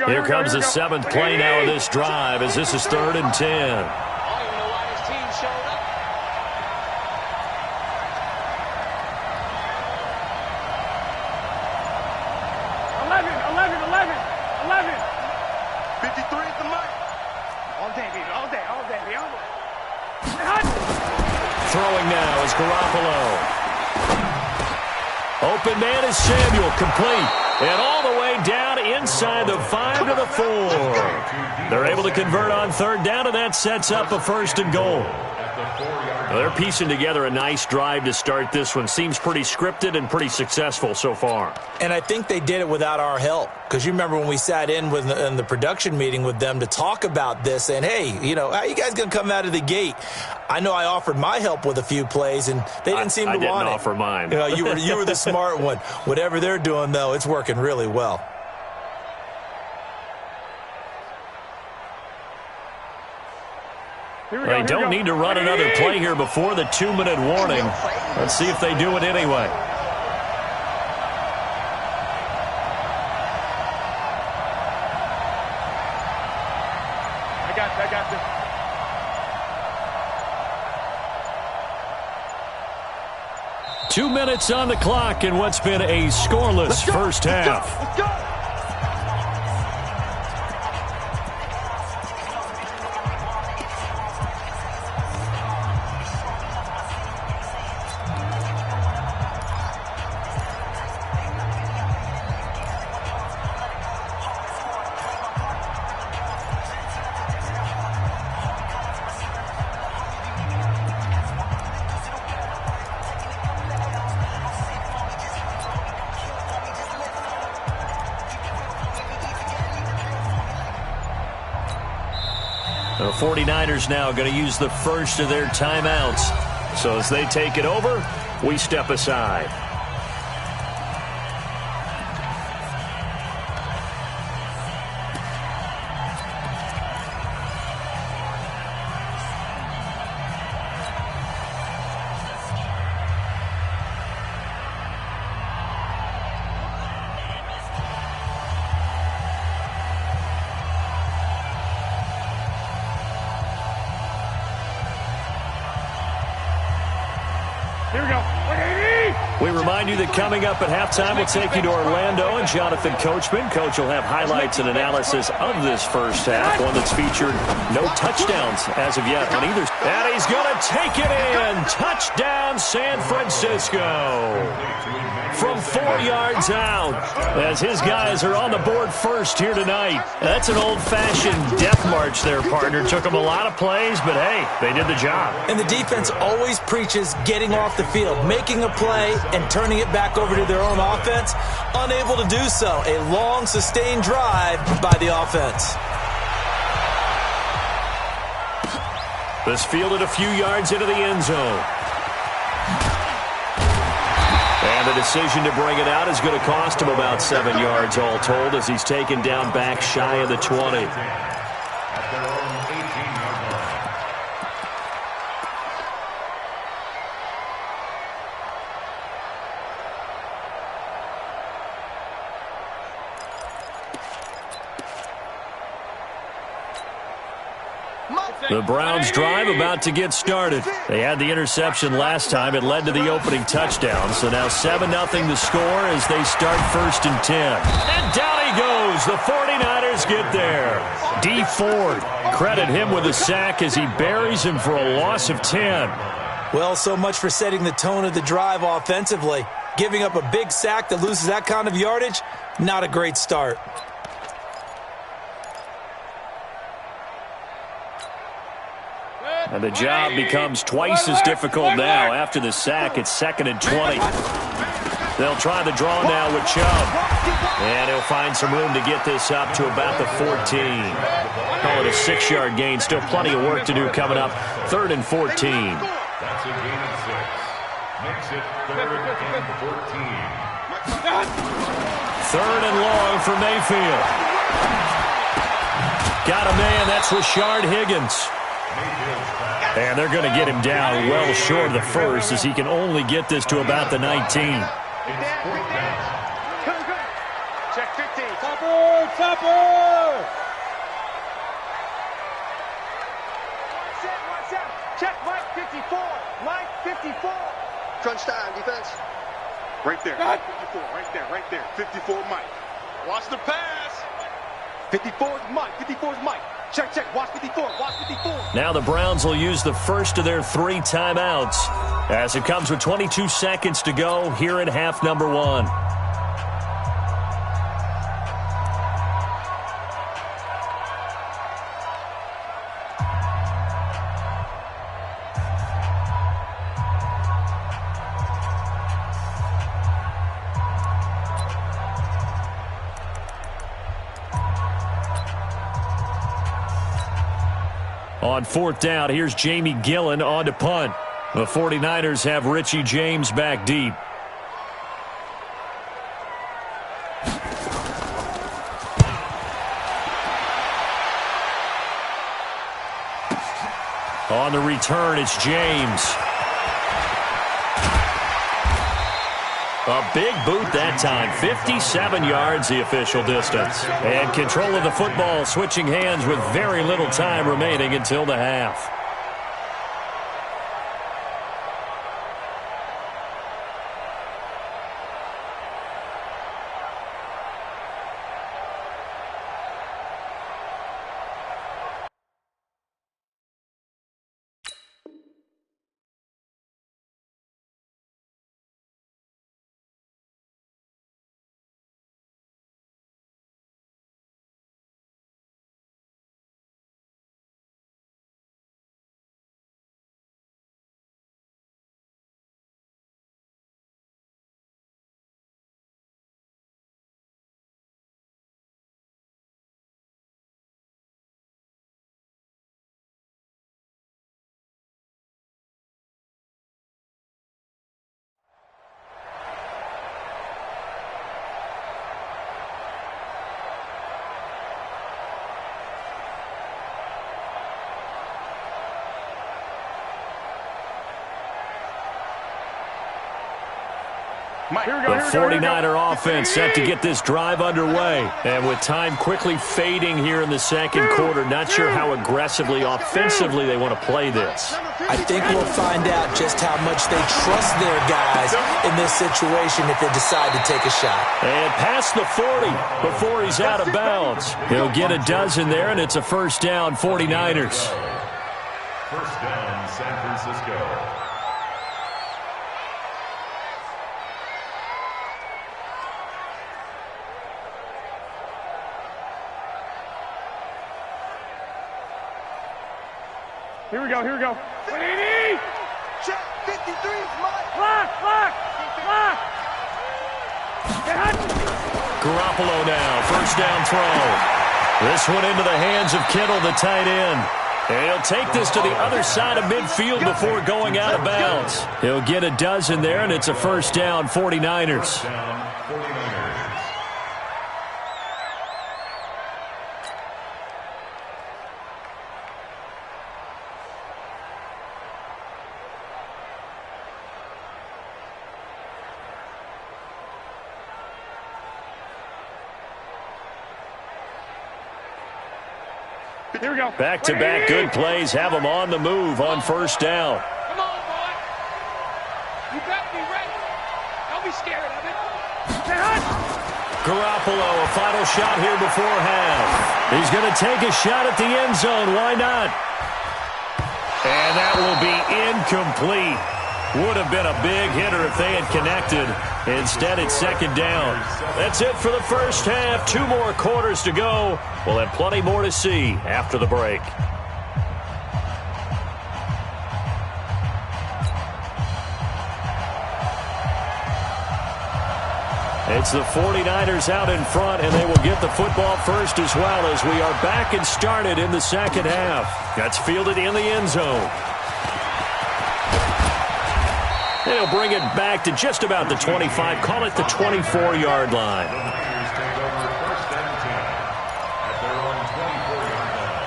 Here comes the 7th play now of this drive as this is 3rd and 10. I don't even know why this team showed up. 11. 53 at the mic. All day, baby. Throwing now is Garoppolo. Open man is Samuel, complete. And all the way down inside the 5 to the 4. They're able to convert on third down, and that sets up a 1st and goal. At the 4-yard Well, they're piecing together a nice drive to start this one. Seems pretty scripted and pretty successful so far. And I think they did it without our help. Because you remember when we sat in the production meeting with them to talk about this, and hey, how are you guys going to come out of the gate? I know I offered my help with a few plays, and they didn't seem to want it. I didn't offer mine. You were the smart one. Whatever they're doing, though, it's working really well. They don't need to run another play here before the 2-minute warning. Let's see if they do it anyway. I got this. 2 minutes on the clock in what's been a scoreless first half. Let's go. The 49ers now going to use the first of their timeouts. So as they take it over, we step aside. Here we go. 180. We remind you that coming up at halftime, we'll take you to Orlando and Jonathan Coachman. Coach will have highlights and analysis of this first half, one that's featured no touchdowns as of yet on either. And he's going to take it in. Touchdown, San Francisco. From 4 yards out, as his guys are on the board first here tonight. That's an old-fashioned death march there, partner. Took them a lot of plays, but hey, they did the job. And the defense always preaches getting off the field, making a play, and turning it back over to their own offense. Unable to do so. A long, sustained drive by the offense. This fielded a few yards into the end zone. And the decision to bring it out is going to cost him about 7 yards all told as he's taken down back shy of the 20. At their own 18-yard line. The Browns drive about to get started. They had the interception last time. It led to the opening touchdown. So now 7-0 the score as they start 1st and 10. And down he goes. The 49ers get there. D. Ford, credit him with a sack as he buries him for a loss of 10. Well, so much for setting the tone of the drive offensively. Giving up a big sack that loses that kind of yardage, not a great start. And the job becomes twice as difficult now. After the sack, it's 2nd and 20. They'll try the draw now with Chubb. And he'll find some room to get this up to about the 14. Call it a 6-yard gain. Still plenty of work to do coming up. 3rd and 14. That's a gain of 6. Makes it 3rd and 14. 3rd and long for Mayfield. Got a man. That's Rashard Higgins. And they're going to get him down well short of the first as he can only get this to about the 19. Check 15. Topper! Watch out. Check Mike 54. Mike 54. Crunch time, defense. Right there. 54. Right there. 54 Mike. Watch the pass. 54 is Mike. 54 is Mike. Check. Watch 54. Watch 54. Now the Browns will use the first of their 3 timeouts as it comes with 22 seconds to go here at half number 1. On fourth down, here's Jamie Gillen on to punt. The 49ers have Richie James back deep. On the return, it's James. A big boot that time. 57 yards, the official distance. And control of the football, switching hands with very little time remaining until the half. The 49er offense set to get this drive underway. And with time quickly fading here in the second quarter, not sure how aggressively, offensively they want to play this. I think we'll find out just how much they trust their guys in this situation if they decide to take a shot. And past the 40 before he's out of bounds. He'll get a dozen there, and it's a first down, 49ers. First down, San Francisco. Here we go, here we go. Check, 53's Mike. Block. Garoppolo now, first down throw. This one into the hands of Kittle, the tight end. And he'll take this to the other side of midfield before going out of bounds. He'll get a dozen there, and it's a first down, 49ers. First down, 49ers. Here we go. Back-to-back good plays have them on the move on first down. Come on, boy. You better be ready. Don't be scared of it. Garoppolo, a final shot here before half. He's going to take a shot at the end zone. Why not? And that will be incomplete. Would have been a big hitter if they had connected. Instead, it's second down. That's it for the first half. 2 more quarters to go. We'll have plenty more to see after the break. It's the 49ers out in front, and they will get the football first as well as we are back and started in the second half. That's fielded in the end zone. They'll bring it back to just about the 25, call it the 24-yard line. The Niners take over first and 10 at their own 24-yard line.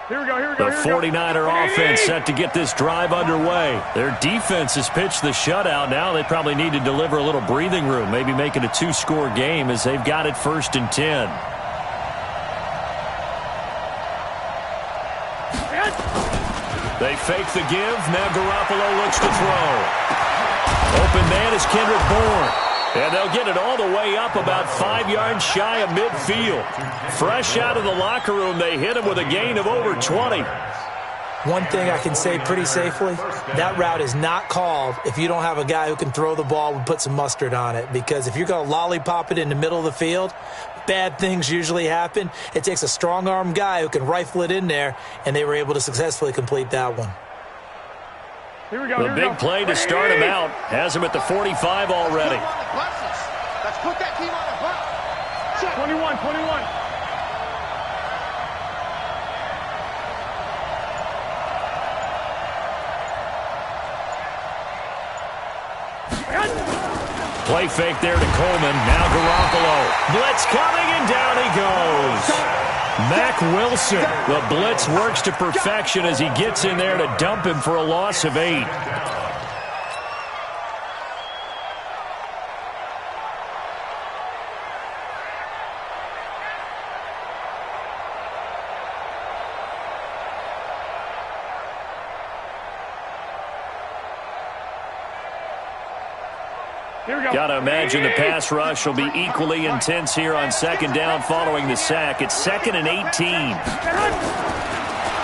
Here we go. The 49er offense set to get this drive underway. Their defense has pitched the shutout. Now they probably need to deliver a little breathing room, maybe make it a 2-score game as they've got it first and 10. They fake the give. Now Garoppolo looks to throw. Open man is Kendrick Bourne. And they'll get it all the way up about 5 yards shy of midfield. Fresh out of the locker room, they hit him with a gain of over 20. One thing I can say pretty safely, that route is not called if you don't have a guy who can throw the ball and put some mustard on it. Because if you're going to lollipop it in the middle of the field, bad things usually happen. It takes a strong-arm guy who can rifle it in there, and they were able to successfully complete that one. Here we go. The big play to start him out has him at the 45 already. Let's put that team on the bus. 21. Play fake there to Coleman. Now Garoppolo. Blitz coming, and down he goes. Mack Wilson. The blitz works to perfection as he gets in there to dump him for a loss of 8. Got to imagine the pass rush will be equally intense here on second down following the sack. It's 2nd and 18.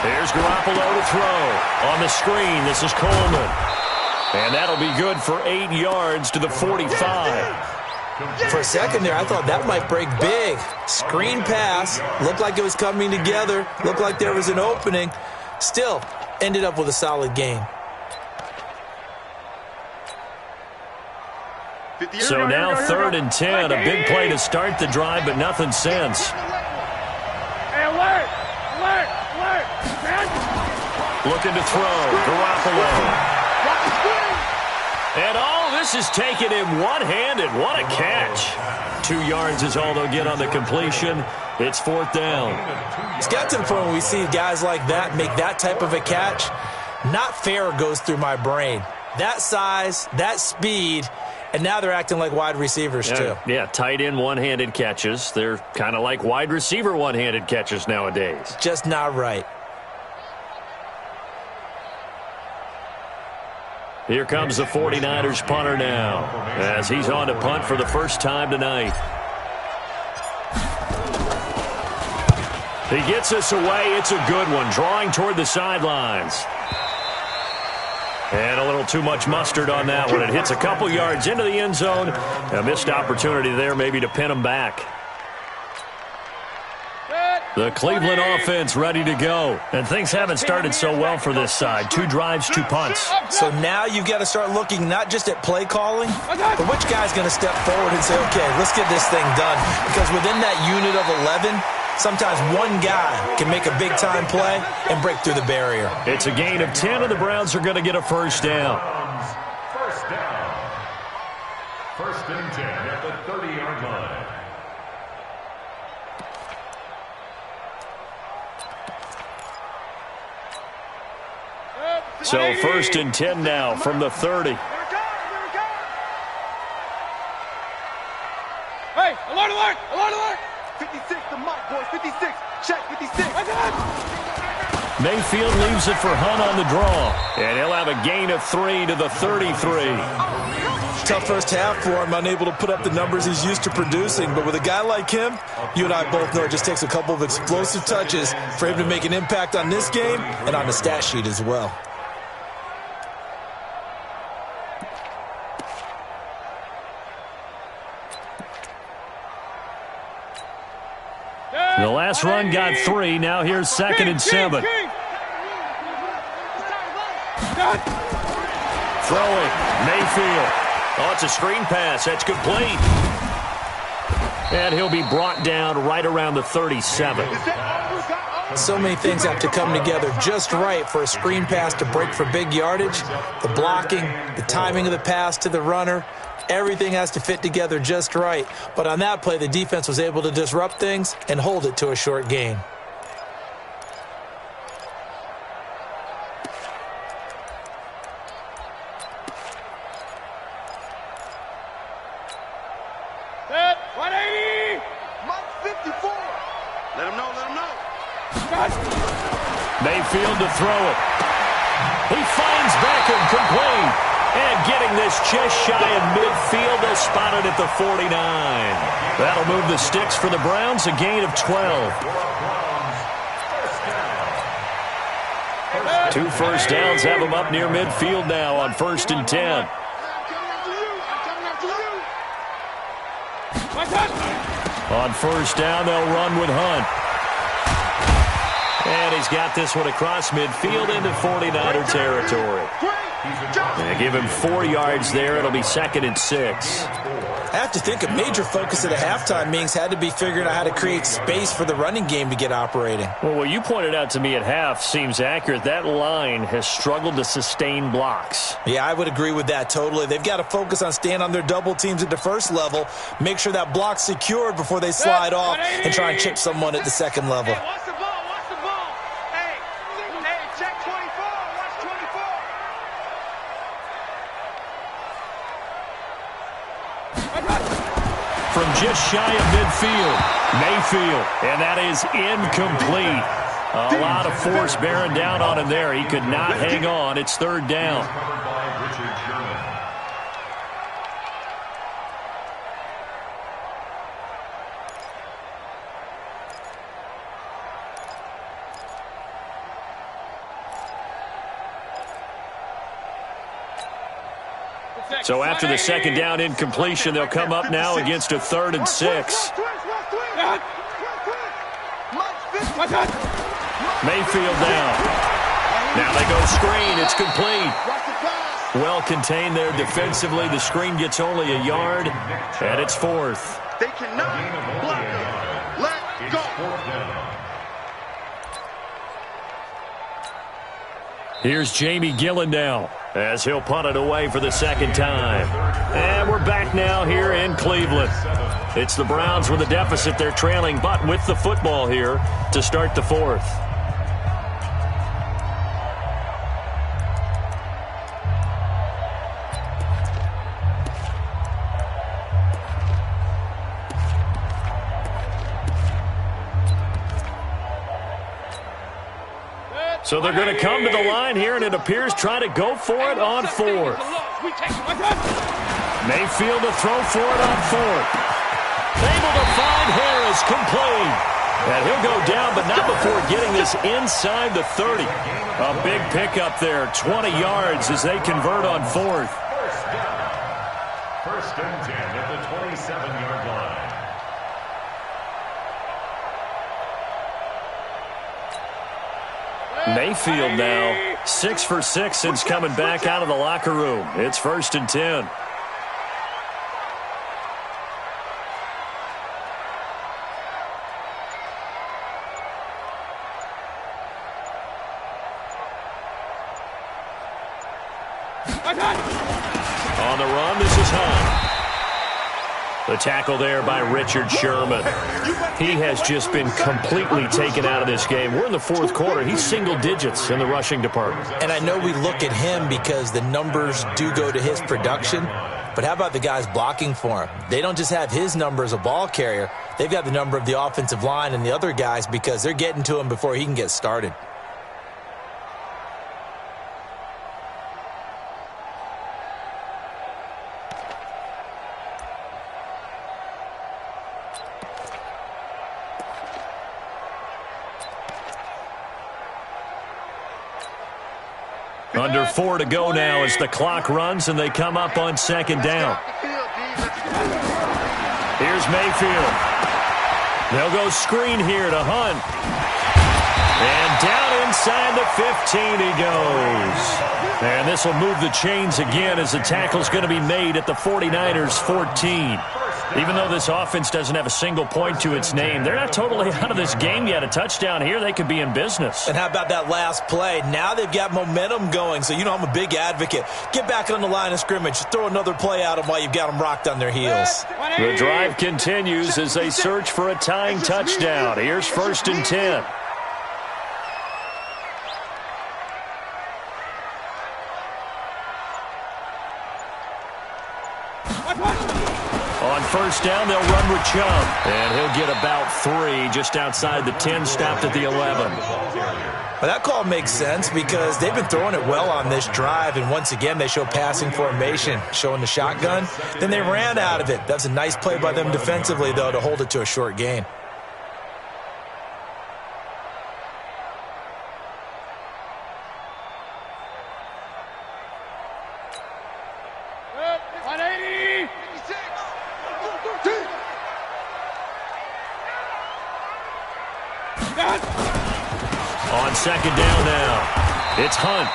There's Garoppolo to throw. On the screen, this is Coleman. And that'll be good for 8 yards to the 45. For a second there, I thought that might break big. Screen pass. Looked like it was coming together. Looked like there was an opening. Still, ended up with a solid game. So now 3rd and 10. A big play to start the drive, but nothing since. Hey, alert! Looking to throw. Garoppolo. And all this is taken him one-handed. What a catch. 2 yards is all they'll get on the completion. It's 4th down. It's got to the point when we see guys like that make that type of a catch. Not fair goes through my brain. That size, that speed, and now they're acting like wide receivers, too. Yeah, tight end one-handed catches. They're kind of like wide receiver one-handed catches nowadays. Just not right. Here comes the 49ers punter now, as he's on to punt for the first time tonight. He gets us away. It's a good one, drawing toward the sidelines. And a little too much mustard on that one. It hits a couple yards into the end zone. A missed opportunity there maybe to pin him back. The Cleveland offense ready to go. And things haven't started so well for this side. 2 drives, 2 punts. So now you've got to start looking not just at play calling, but which guy's going to step forward and say, okay, let's get this thing done. Because within that unit of 11, sometimes one guy can make a big-time play and break through the barrier. It's a gain of 10, and the Browns are going to get a first down. First down. 1st and 10 at the 30-yard line. So 1st and 10 now from the 30. Hey, alert! 56 to Mike, boys. 56. Check, 56. Mayfield leaves it for Hunt on the draw. And he'll have a gain of 3 to the 33. Tough first half for him, unable to put up the numbers he's used to producing. But with a guy like him, you and I both know it just takes a couple of explosive touches for him to make an impact on this game and on the stat sheet as well. The last run got 3. Now here's 2nd and 7. Throwing. Mayfield. Oh, it's a screen pass. That's complete. And he'll be brought down right around the 37. So many things have to come together just right for a screen pass to break for big yardage. The blocking, the timing of the pass to the runner, everything has to fit together just right. But on that play, the defense was able to disrupt things and hold it to a short gain. Set, 180! Mike 54. Let him know. Mayfield to throw it. He finds Beckham complete. And getting this just shy of midfield, they'll spot it at the 49. That'll move the sticks for the Browns, a gain of 12. 2 first downs have them up near midfield now on 1st and 10. On 1st down, they'll run with Hunt. And he's got this one across midfield into 49er territory. They give him 4 yards there. It'll be 2nd and 6. I have to think a major focus at the halftime meetings had to be figuring out how to create space for the running game to get operating. Well, what you pointed out to me at half seems accurate. That line has struggled to sustain blocks. Yeah, I would agree with that totally. They've got to focus on staying on their double teams at the first level, make sure that block's secured before they slide off and try and chip someone at the second level. Hey, watch the ball, watch the ball. Hey, check 24, watch 24. From just shy of midfield, Mayfield, and that is incomplete. A lot of force bearing down on him there. He could not hang on. It's 3rd down. So after the 2nd down incompletion, they'll come up now against a 3rd and 6. Mayfield down. Now they go screen. It's complete. Well contained there defensively. The screen gets only a yard, and it's 4th. They cannot block him. Let go. Here's Jamie Gillen now as he'll punt it away for the 2nd time. And we're back now here in Cleveland. It's the Browns with a deficit. They're trailing, but with the football here to start the 4th. So they're going to come to the line here, and it appears try to go for it on 4th. Mayfield to throw for it on 4th. Able to find Harris, complete. And he'll go down, but not before getting this inside the 30. A big pickup there, 20 yards as they convert on 4th. 1st and 10 at the 27-yard line. Mayfield now 6 for 6 since coming back out of the locker room. It's 1st and 10. On the run, this is Hunt. The tackle there by Richard Sherman. He has just been completely taken out of this game. We're in the 4th quarter. He's single digits in the rushing department. And I know we look at him because the numbers do go to his production, but how about the guys blocking for him? They don't just have his number as a ball carrier. They've got the number of the offensive line and the other guys because they're getting to him before he can get started. Under 4 to go now as the clock runs and they come up on 2nd down. Here's Mayfield. They'll go screen here to Hunt. And down inside the 15 he goes. And this will move the chains again as the tackle's going to be made at the 49ers 14. Even though this offense doesn't have a single point to its name, they're not totally out of this game yet. A touchdown here, they could be in business. And how about that last play? Now they've got momentum going, so you know I'm a big advocate. Get back on the line of scrimmage. Throw another play at them while you've got them rocked on their heels. The drive continues as they search for a tying touchdown. Here's 1st and 10. On 1st down, they'll run with Chubb. And he'll get about 3 just outside the 10, stopped at the 11. Well, that call makes sense because they've been throwing it well on this drive, and once again they show passing formation, showing the shotgun. Then they ran out of it. That was a nice play by them defensively, though, to hold it to a short gain. On second down now, it's Hunt.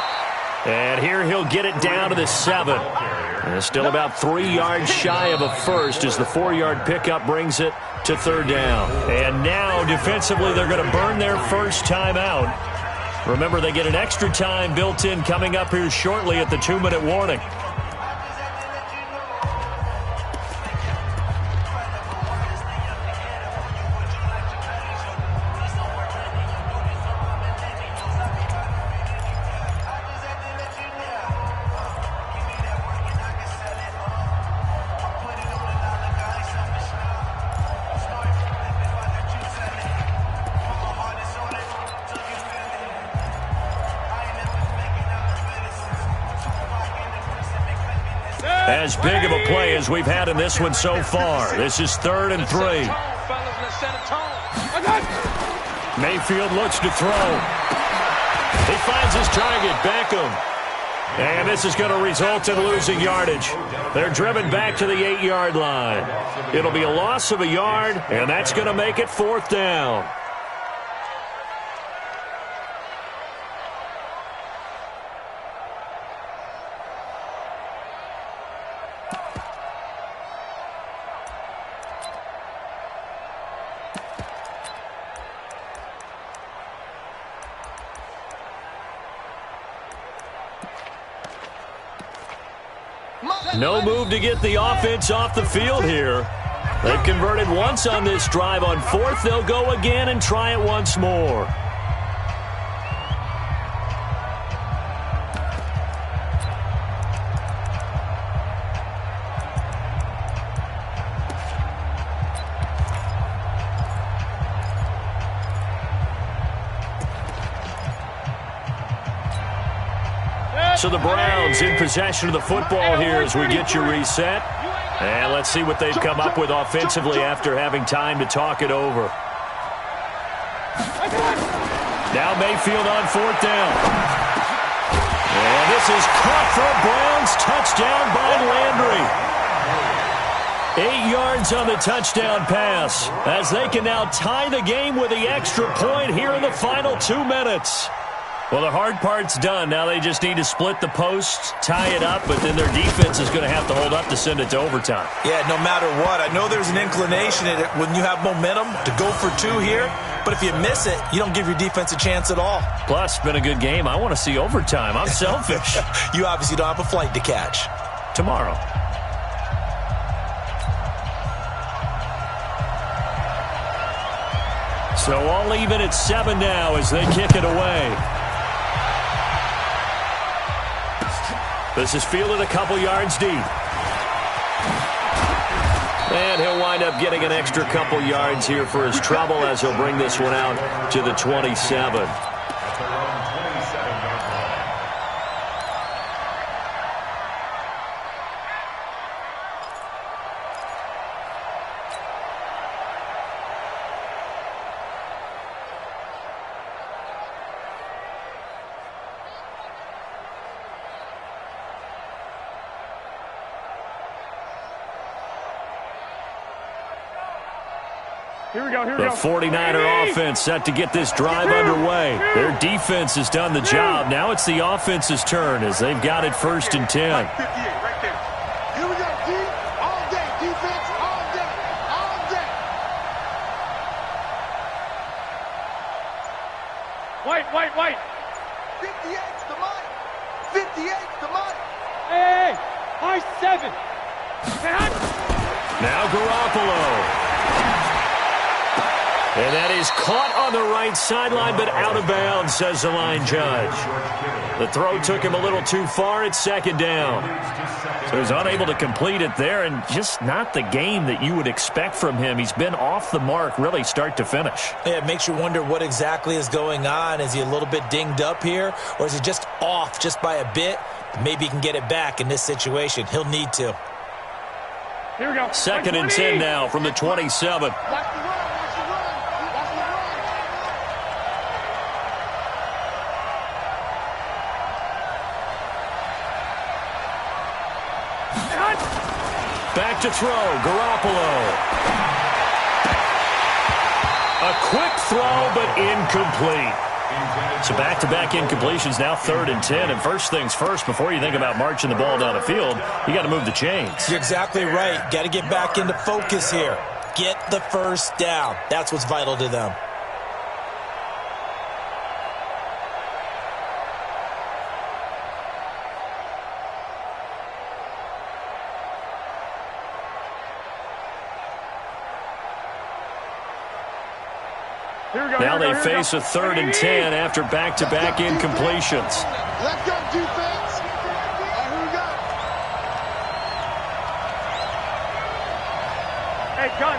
And here he'll get it down to the 7. And still about 3 yards shy of a first as the 4-yard pickup brings it to third down. And now defensively they're going to burn their first timeout. Remember, they get an extra time built in coming up here shortly at the 2-minute warning. As big of a play as we've had in this one so far. This is 3rd and 3. Mayfield looks to throw. He finds his target, Beckham. And this is going to result in losing yardage. They're driven back to the 8-yard line. It'll be a loss of a yard, and that's going to make it 4th down. No move to get the offense off the field here. They've converted once on this drive. On 4th, they'll go again and try it once more. So the Browns in possession of the football here as we get you reset. And let's see what they've come up with offensively after having time to talk it over. Now Mayfield on 4th down. And this is caught for a Browns touchdown by Landry. 8 yards on the touchdown pass as they can now tie the game with the extra point here in the final 2 minutes. Well, the hard part's done. Now they just need to split the posts, tie it up, but then their defense is going to have to hold up to send it to overtime. Yeah, no matter what. I know there's an inclination in it when you have momentum to go for 2 here, but if you miss it, you don't give your defense a chance at all. Plus, it's been a good game. I want to see overtime. I'm selfish. You obviously don't have a flight to catch. Tomorrow. So all even at 7 now as they kick it away. This is fielded a couple yards deep. And he'll wind up getting an extra couple yards here for his trouble as he'll bring this one out to the 27. The 49er offense set to get this drive underway. Their defense has done the job. Now it's the offense's turn as they've got it 1st and 10. Here we go, D. All day, defense, all day, all day. White. 58's the money. 58's the money. Hey, high 7. Now Garoppolo. And that is caught on the right sideline, but out of bounds, says the line judge. The throw took him a little too far at 2nd down. So he's unable to complete it there, and just not the game that you would expect from him. He's been off the mark, really, start to finish. Yeah, it makes you wonder what exactly is going on. Is he a little bit dinged up here, or is he just off just by a bit? Maybe he can get it back in this situation. He'll need to. Here we go. 2nd and 10 now from the 27. Back to throw, Garoppolo. A quick throw, but incomplete. So back-to-back incompletions, now 3rd and 10. And first things first, before you think about marching the ball down the field, you got to move the chains. You're exactly right. Got to get back into focus here. Get the first down. That's what's vital to them. Now they face a 3rd and 10 after back-to-back incompletions. Let's go, defense. Here we go. Hey, gun.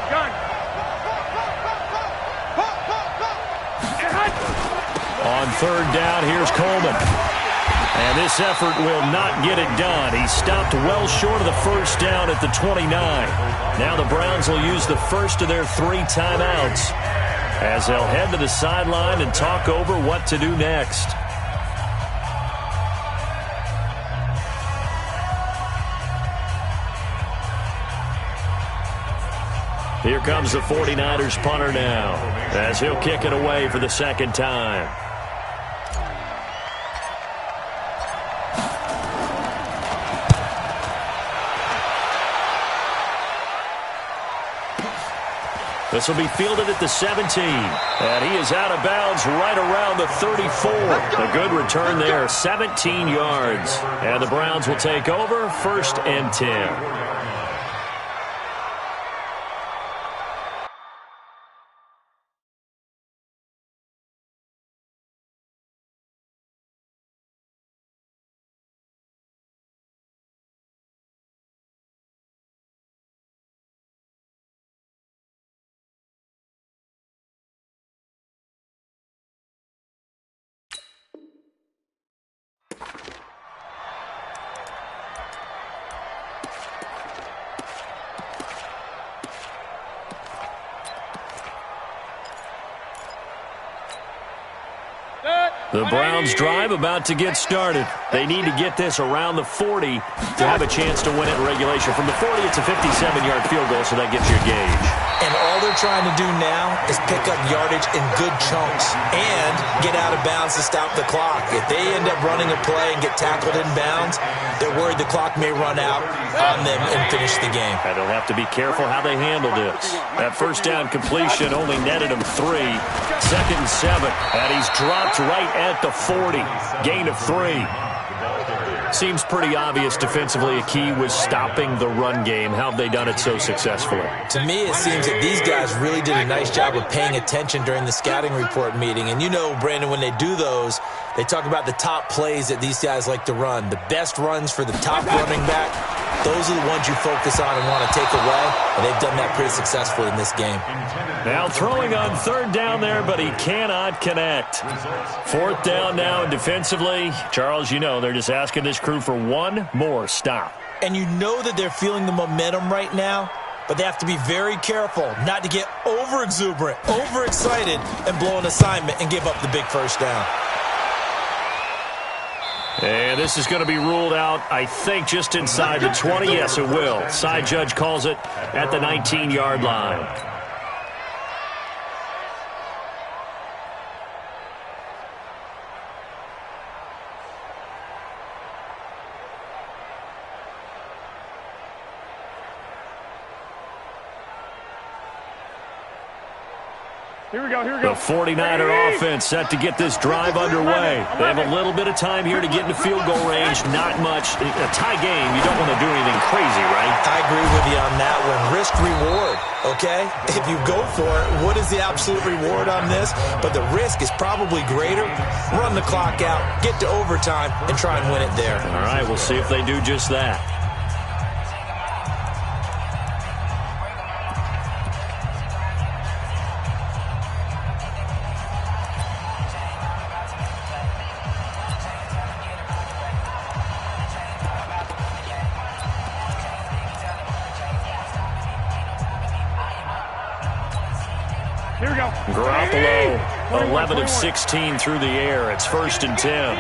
On 3rd down, here's Coleman. And this effort will not get it done. He stopped well short of the first down at the 29. Now the Browns will use the first of their 3 timeouts, as they'll head to the sideline and talk over what to do next. Here comes the 49ers punter now, as he'll kick it away for the 2nd time. This will be fielded at the 17. And he is out of bounds right around the 34. A good return there, 17 yards. And the Browns will take over, 1st and 10. The Browns drive about to get started. They need to get this around the 40 to have a chance to win it in regulation. From the 40, it's a 57-yard field goal, so that gives you a gauge. And all they're trying to do now is pick up yardage in good chunks and get out of bounds to stop the clock. If they end up running a play and get tackled in bounds, they're worried the clock may run out on them and finish the game. And they'll have to be careful how they handle this. That first down completion only netted him 3. 2nd and 7. And he's dropped right at the 40. Gain of 3. Seems pretty obvious defensively a key was stopping the run game. How have they done it so successfully? To me, it seems that these guys really did a nice job of paying attention during the scouting report meeting. And you know, Brandon, when they do those, they talk about the top plays that these guys like to run. The best runs for the top running back, those are the ones you focus on and want to take away. And they've done that pretty successfully in this game. Now throwing on 3rd down there, but he cannot connect. 4th down now, and defensively, Charles, you know, they're just asking this crew for one more stop. And you know that they're feeling the momentum right now, but they have to be very careful not to get over-exuberant, over-excited, and blow an assignment and give up the big first down. And this is going to be ruled out, I think, just inside the 20. Yes, it will. Side judge calls it at the 19-yard line. Here we go. The 49er offense set to get this drive underway. They have a little bit of time here to get into field goal range. Not much. A tie game, you don't want to do anything crazy, right? I agree with you on that one. Risk-reward, okay? If you go for it, what is the absolute reward on this? But the risk is probably greater. Run the clock out, get to overtime, and try and win it there. All right, we'll see if they do just that. Here we go. Garoppolo, 11 of 16 through the air. It's 1st and 10.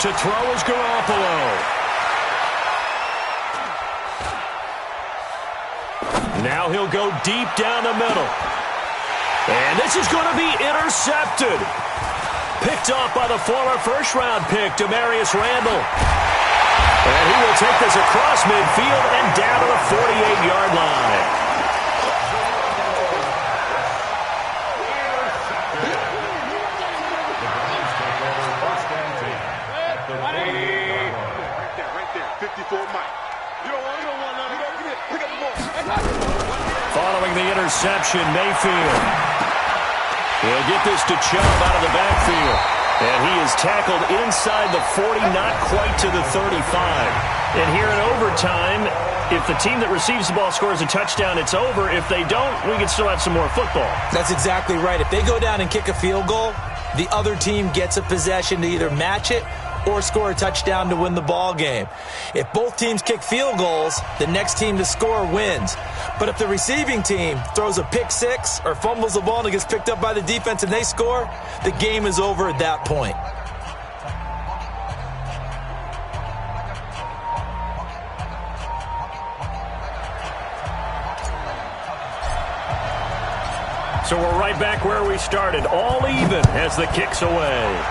To throw is Garoppolo. Now he'll go deep down the middle. And this is going to be intercepted. Picked off by the former first-round pick, Demarius Randall. And he will take this across midfield and down to the 48-yard line. Following the interception, Mayfield. He'll get this to Chubb out of the backfield. And he is tackled inside the 40, not quite to the 35. And here in overtime, if the team that receives the ball scores a touchdown, it's over. If they don't, we can still have some more football. That's exactly right. If they go down and kick a field goal, the other team gets a possession to either match it or score a touchdown to win the ball game. If both teams kick field goals, the next team to score wins. But if the receiving team throws a pick six or fumbles the ball and it gets picked up by the defense and they score, the game is over at that point. So we're right back where we started, all even as the kick's away.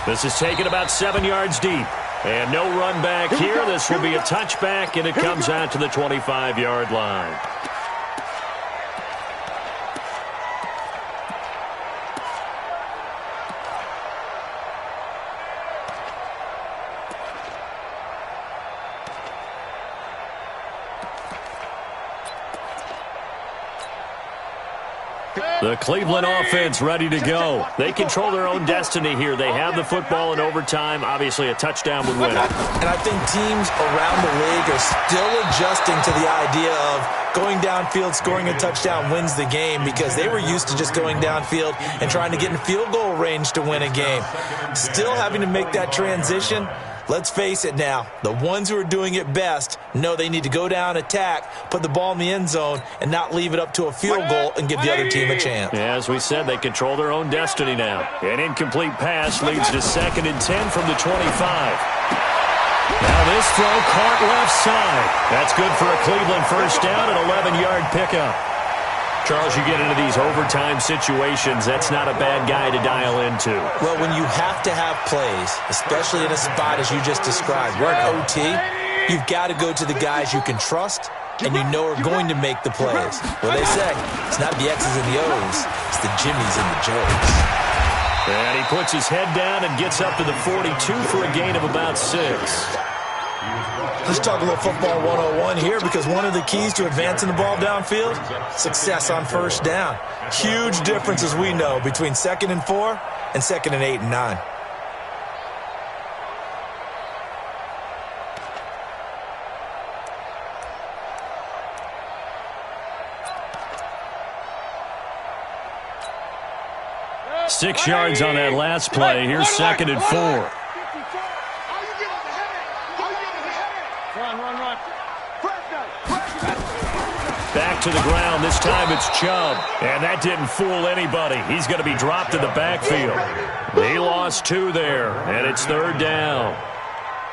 This is taken about 7 yards deep. And no run back here. This will be a touchback, and it comes out to the 25-yard line. The Cleveland offense ready to go. They control their own destiny here. They have the football in overtime. Obviously, a touchdown would win it. And I think teams around the league are still adjusting to the idea of going downfield, scoring a touchdown wins the game, because they were used to just going downfield and trying to get in field goal range to win a game. Still having to make that transition. Let's face it now, the ones who are doing it best know they need to go down, attack, put the ball in the end zone, and not leave it up to a field goal and give the other team a chance. Yeah, as we said, they control their own destiny now. An incomplete pass leads to 2nd and 10 from the 25. Now this throw caught left side. That's good for a Cleveland first down, an 11-yard pickup. Charles, you get into these overtime situations, that's not a bad guy to dial into. Well, when you have to have plays, especially in a spot as you just described, we're in OT, you've got to go to the guys you can trust and you know are going to make the plays. Well, they say it's not the X's and the O's, it's the Jimmies and the Joes. And he puts his head down and gets up to the 42 for a gain of about 6. Let's talk a little football 101 here, because one of the keys to advancing the ball downfield, success on first down. Huge difference, as we know, between 2nd and 4 and 2nd and 8 and 9. Six yards on that last play. Here's 2nd and 4. Back to the ground. This time it's Chubb. And that didn't fool anybody. He's going to be dropped in the backfield. He lost 2 there, and it's 3rd down.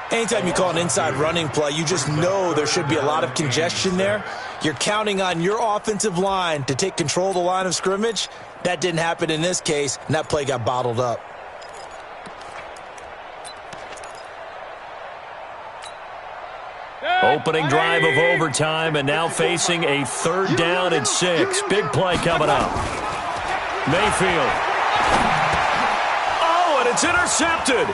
Anytime you call an inside running play, you just know there should be a lot of congestion there. You're counting on your offensive line to take control of the line of scrimmage. That didn't happen in this case, and that play got bottled up. Opening drive of overtime, and now facing a 3rd down and 6. Big play coming up. Mayfield. Oh, and it's intercepted.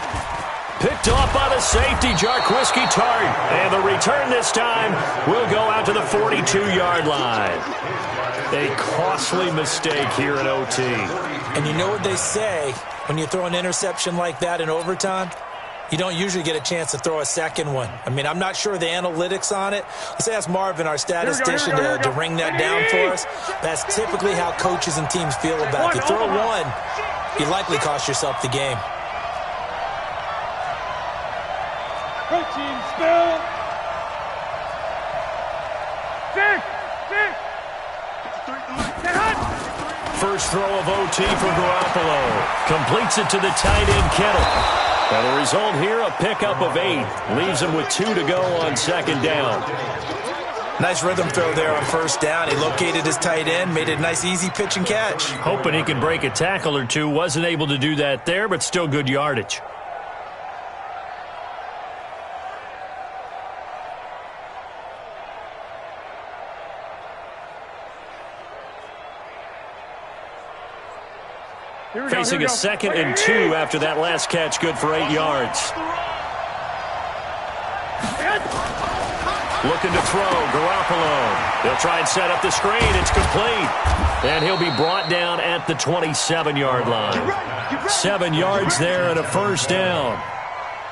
Picked off by the safety, Jarquiski Tart. And the return this time will go out to the 42-yard line. A costly mistake here in OT. And you know what they say, when you throw an interception like that in overtime? You don't usually get a chance to throw a second one. I mean, I'm not sure of the analytics on it. Let's ask Marvin, our statistician, to ring that down for us. That's typically how coaches and teams feel about it. If you throw one, you likely cost yourself the game. Team still. 6. First throw of OT for Garoppolo. Completes it to the tight end, Kittle. And the result here, a pickup of 8. Leaves him with 2 to go on second down. Nice rhythm throw there on first down. He located his tight end, made it a nice, easy pitch and catch. Hoping he can break a tackle or two. Wasn't able to do that there, but still good yardage. Facing a 2nd and 2 after that last catch, good for 8 yards. Looking to throw, Garoppolo. They'll try and set up the screen. It's complete. And he'll be brought down at the 27-yard line. 7 yards there and a first down.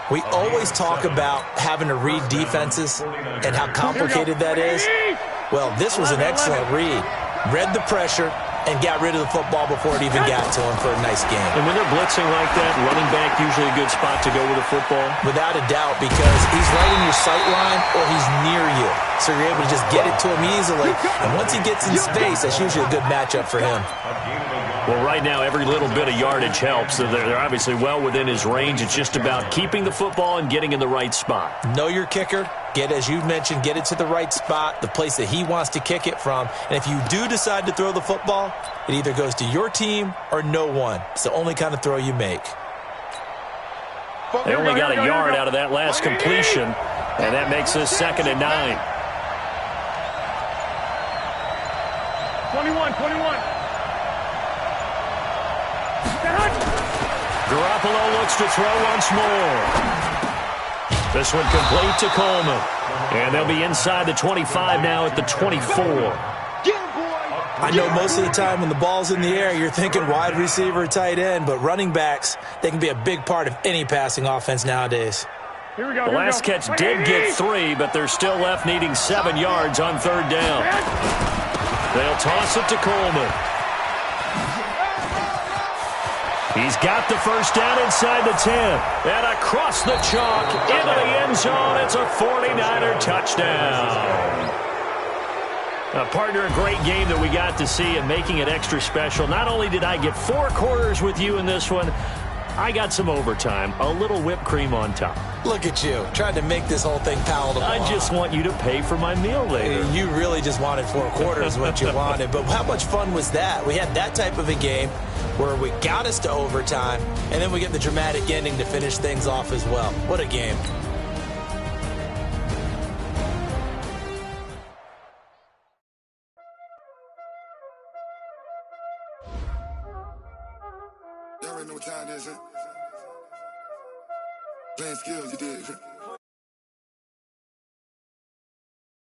We always talk about having to read defenses and how complicated that is. Well, this was an excellent read. Read the pressure and got rid of the football before it even got to him for a nice game. And when they're blitzing like that, running back usually a good spot to go with the football? Without a doubt, because he's right in your sight line or he's near you. So you're able to just get it to him easily. And once he gets in space, that's usually a good matchup for him. Well, right now, every little bit of yardage helps. They're obviously well within his range. It's just about keeping the football and getting in the right spot. Know your kicker. Get, as you mentioned, get it to the right spot, the place that he wants to kick it from. And if you do decide to throw the football, it either goes to your team or no one. It's the only kind of throw you make. They only got a yard out of that last completion, and that makes this 2nd and 9. 21. Garoppolo looks to throw once more. This one complete to Coleman. And they'll be inside the 25 now at the 24. I know most of the time when the ball's in the air, you're thinking wide receiver, tight end, but running backs, they can be a big part of any passing offense nowadays. Here we go. The last catch did get 3, but they're still left needing 7 yards on 3rd down. They'll toss it to Coleman. He's got the first down inside the 10. And across the chalk into the end zone. It's a 49er touchdown. Partner, a great game that we got to see and making it extra special. Not only did I get 4 quarters with you in this one, I got some overtime, a little whipped cream on top. Look at you, trying to make this whole thing palatable. I just want you to pay for my meal later. You really just wanted 4 quarters, what you wanted. But how much fun was that? We had that type of a game where we got us to overtime, and then we get the dramatic ending to finish things off as well. What a game. Y'all already know what time it is, huh? Playing skills, you did.